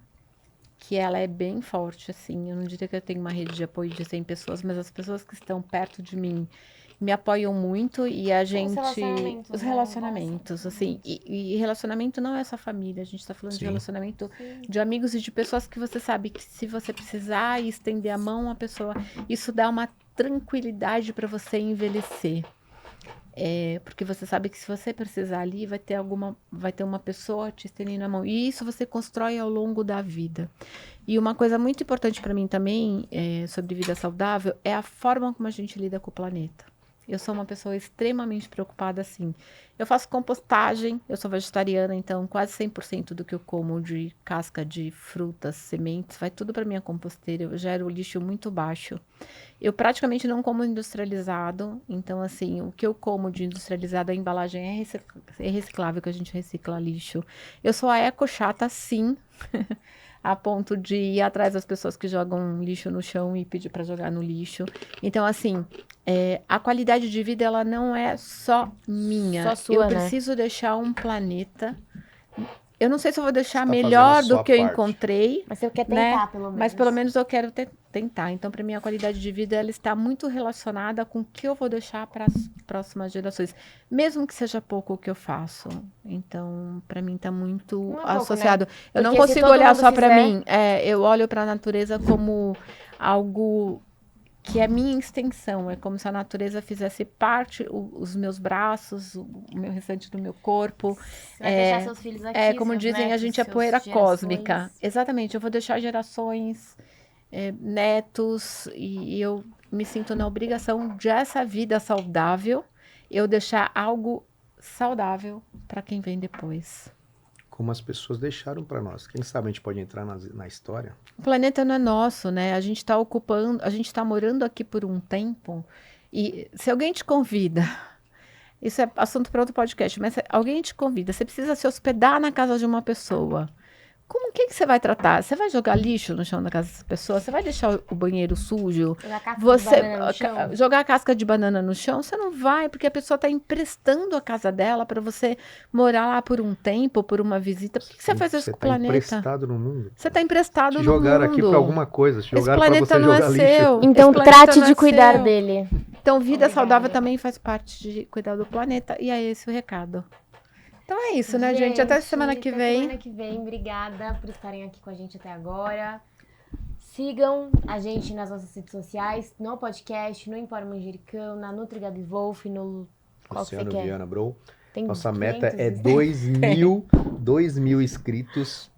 que ela é bem forte, assim. Eu não diria que eu tenho uma rede de apoio de 100 pessoas, mas as pessoas que estão perto de mim me apoiam muito e a gente... Os relacionamentos, assim. E relacionamento não é só família, a gente tá falando de Sim. relacionamento de amigos e de pessoas que você sabe que se você precisar e estender a mão, a pessoa... Isso dá uma tranquilidade para você envelhecer. Porque você sabe que se você precisar ali, vai ter uma pessoa te estendendo a mão. E isso você constrói ao longo da vida. E uma coisa muito importante para mim também, sobre vida saudável, é a forma como a gente lida com o planeta. Eu sou uma pessoa extremamente preocupada, assim. Eu faço compostagem, eu sou vegetariana, então quase 100% do que eu como de casca de frutas, sementes, vai tudo para minha composteira. Eu gero lixo muito baixo. Eu praticamente não como industrializado, então assim, o que eu como de industrializado, a embalagem é reciclável, que a gente recicla lixo. Eu sou a eco chata, sim. a ponto de ir atrás das pessoas que jogam lixo no chão e pedir para jogar no lixo. Então, assim, a qualidade de vida, ela não é só minha. Só sua, eu né? preciso deixar um planeta. Eu não sei se eu vou deixar Você tá melhor fazendo a do sua que eu parte. encontrei, Mas você quer né? tentar, pelo menos. Mas pelo menos eu quero tentar. Então, para mim, a qualidade de vida ela está muito relacionada com o que eu vou deixar para as próximas gerações, mesmo que seja pouco o que eu faço. Então, para mim, está muito Não é pouco, associado. né? Eu não Porque se consigo todo olhar mundo só para fizer- mim. Eu olho para a natureza como algo que é minha extensão. É como se a natureza fizesse parte, os meus braços, o meu restante do meu corpo. Você vai deixar seus filhos aqui, Como seus dizem, a netos, gente é seus poeira gerações. cósmica. Exatamente, eu vou deixar gerações, netos, e eu me sinto na obrigação de essa vida saudável, eu deixar algo saudável para quem vem depois. Como as pessoas deixaram para nós. Quem sabe a gente pode entrar na história? O planeta não é nosso, né? A gente está ocupando, a gente está morando aqui por um tempo, e se alguém te convida, isso é assunto para outro podcast, mas se alguém te convida, você precisa se hospedar na casa de uma pessoa. O que você vai tratar? Você vai jogar lixo no chão da casa dessa pessoa? Você vai deixar o banheiro sujo? Jogar casca de Você banana no chão. jogar casca de banana no chão? Você não vai, porque a pessoa está emprestando a casa dela para você morar lá por um tempo, por uma visita. Por que você faz isso com o tá planeta? emprestado no mundo. Você está emprestado Te no jogaram mundo. aqui para alguma coisa. Te Esse jogaram para planeta você não jogar é lixo. seu. Então Esse planeta trate não de é cuidar seu. dele. Então, vida Obrigada. saudável também faz parte de cuidar do planeta. E é esse o recado. Então é isso, né, gente? Até semana que até vem. Semana que vem. Obrigada por estarem aqui com a gente até agora. Sigam a gente nas nossas redes sociais, no podcast, no Empório Manjericão, na Nutri Gabi Wolf, no... Qual que você Luciano quer? Viana, bro. Tem Nossa 500 meta é inscritos. 2.000 inscritos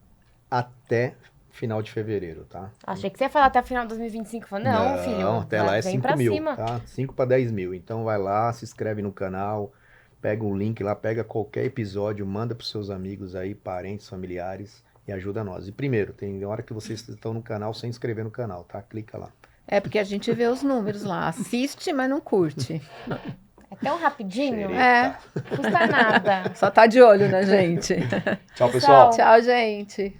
até final de fevereiro, tá? Achei que você ia falar até o final de 2025. Falei, não, filho. Até lá é vem 5 pra mil, cima. tá? 5 para 10 mil. Então vai lá, se inscreve no canal, pega um link lá, pega qualquer episódio, manda pros seus amigos aí, parentes, familiares e ajuda nós. E primeiro, tem hora que vocês estão no canal sem inscrever no canal, tá? Clica lá. É porque a gente vê os números lá. Assiste, mas não curte. É tão rapidinho. Xereta. Não custa nada. Só tá de olho na gente. Tchau, pessoal. Tchau. Tchau, gente.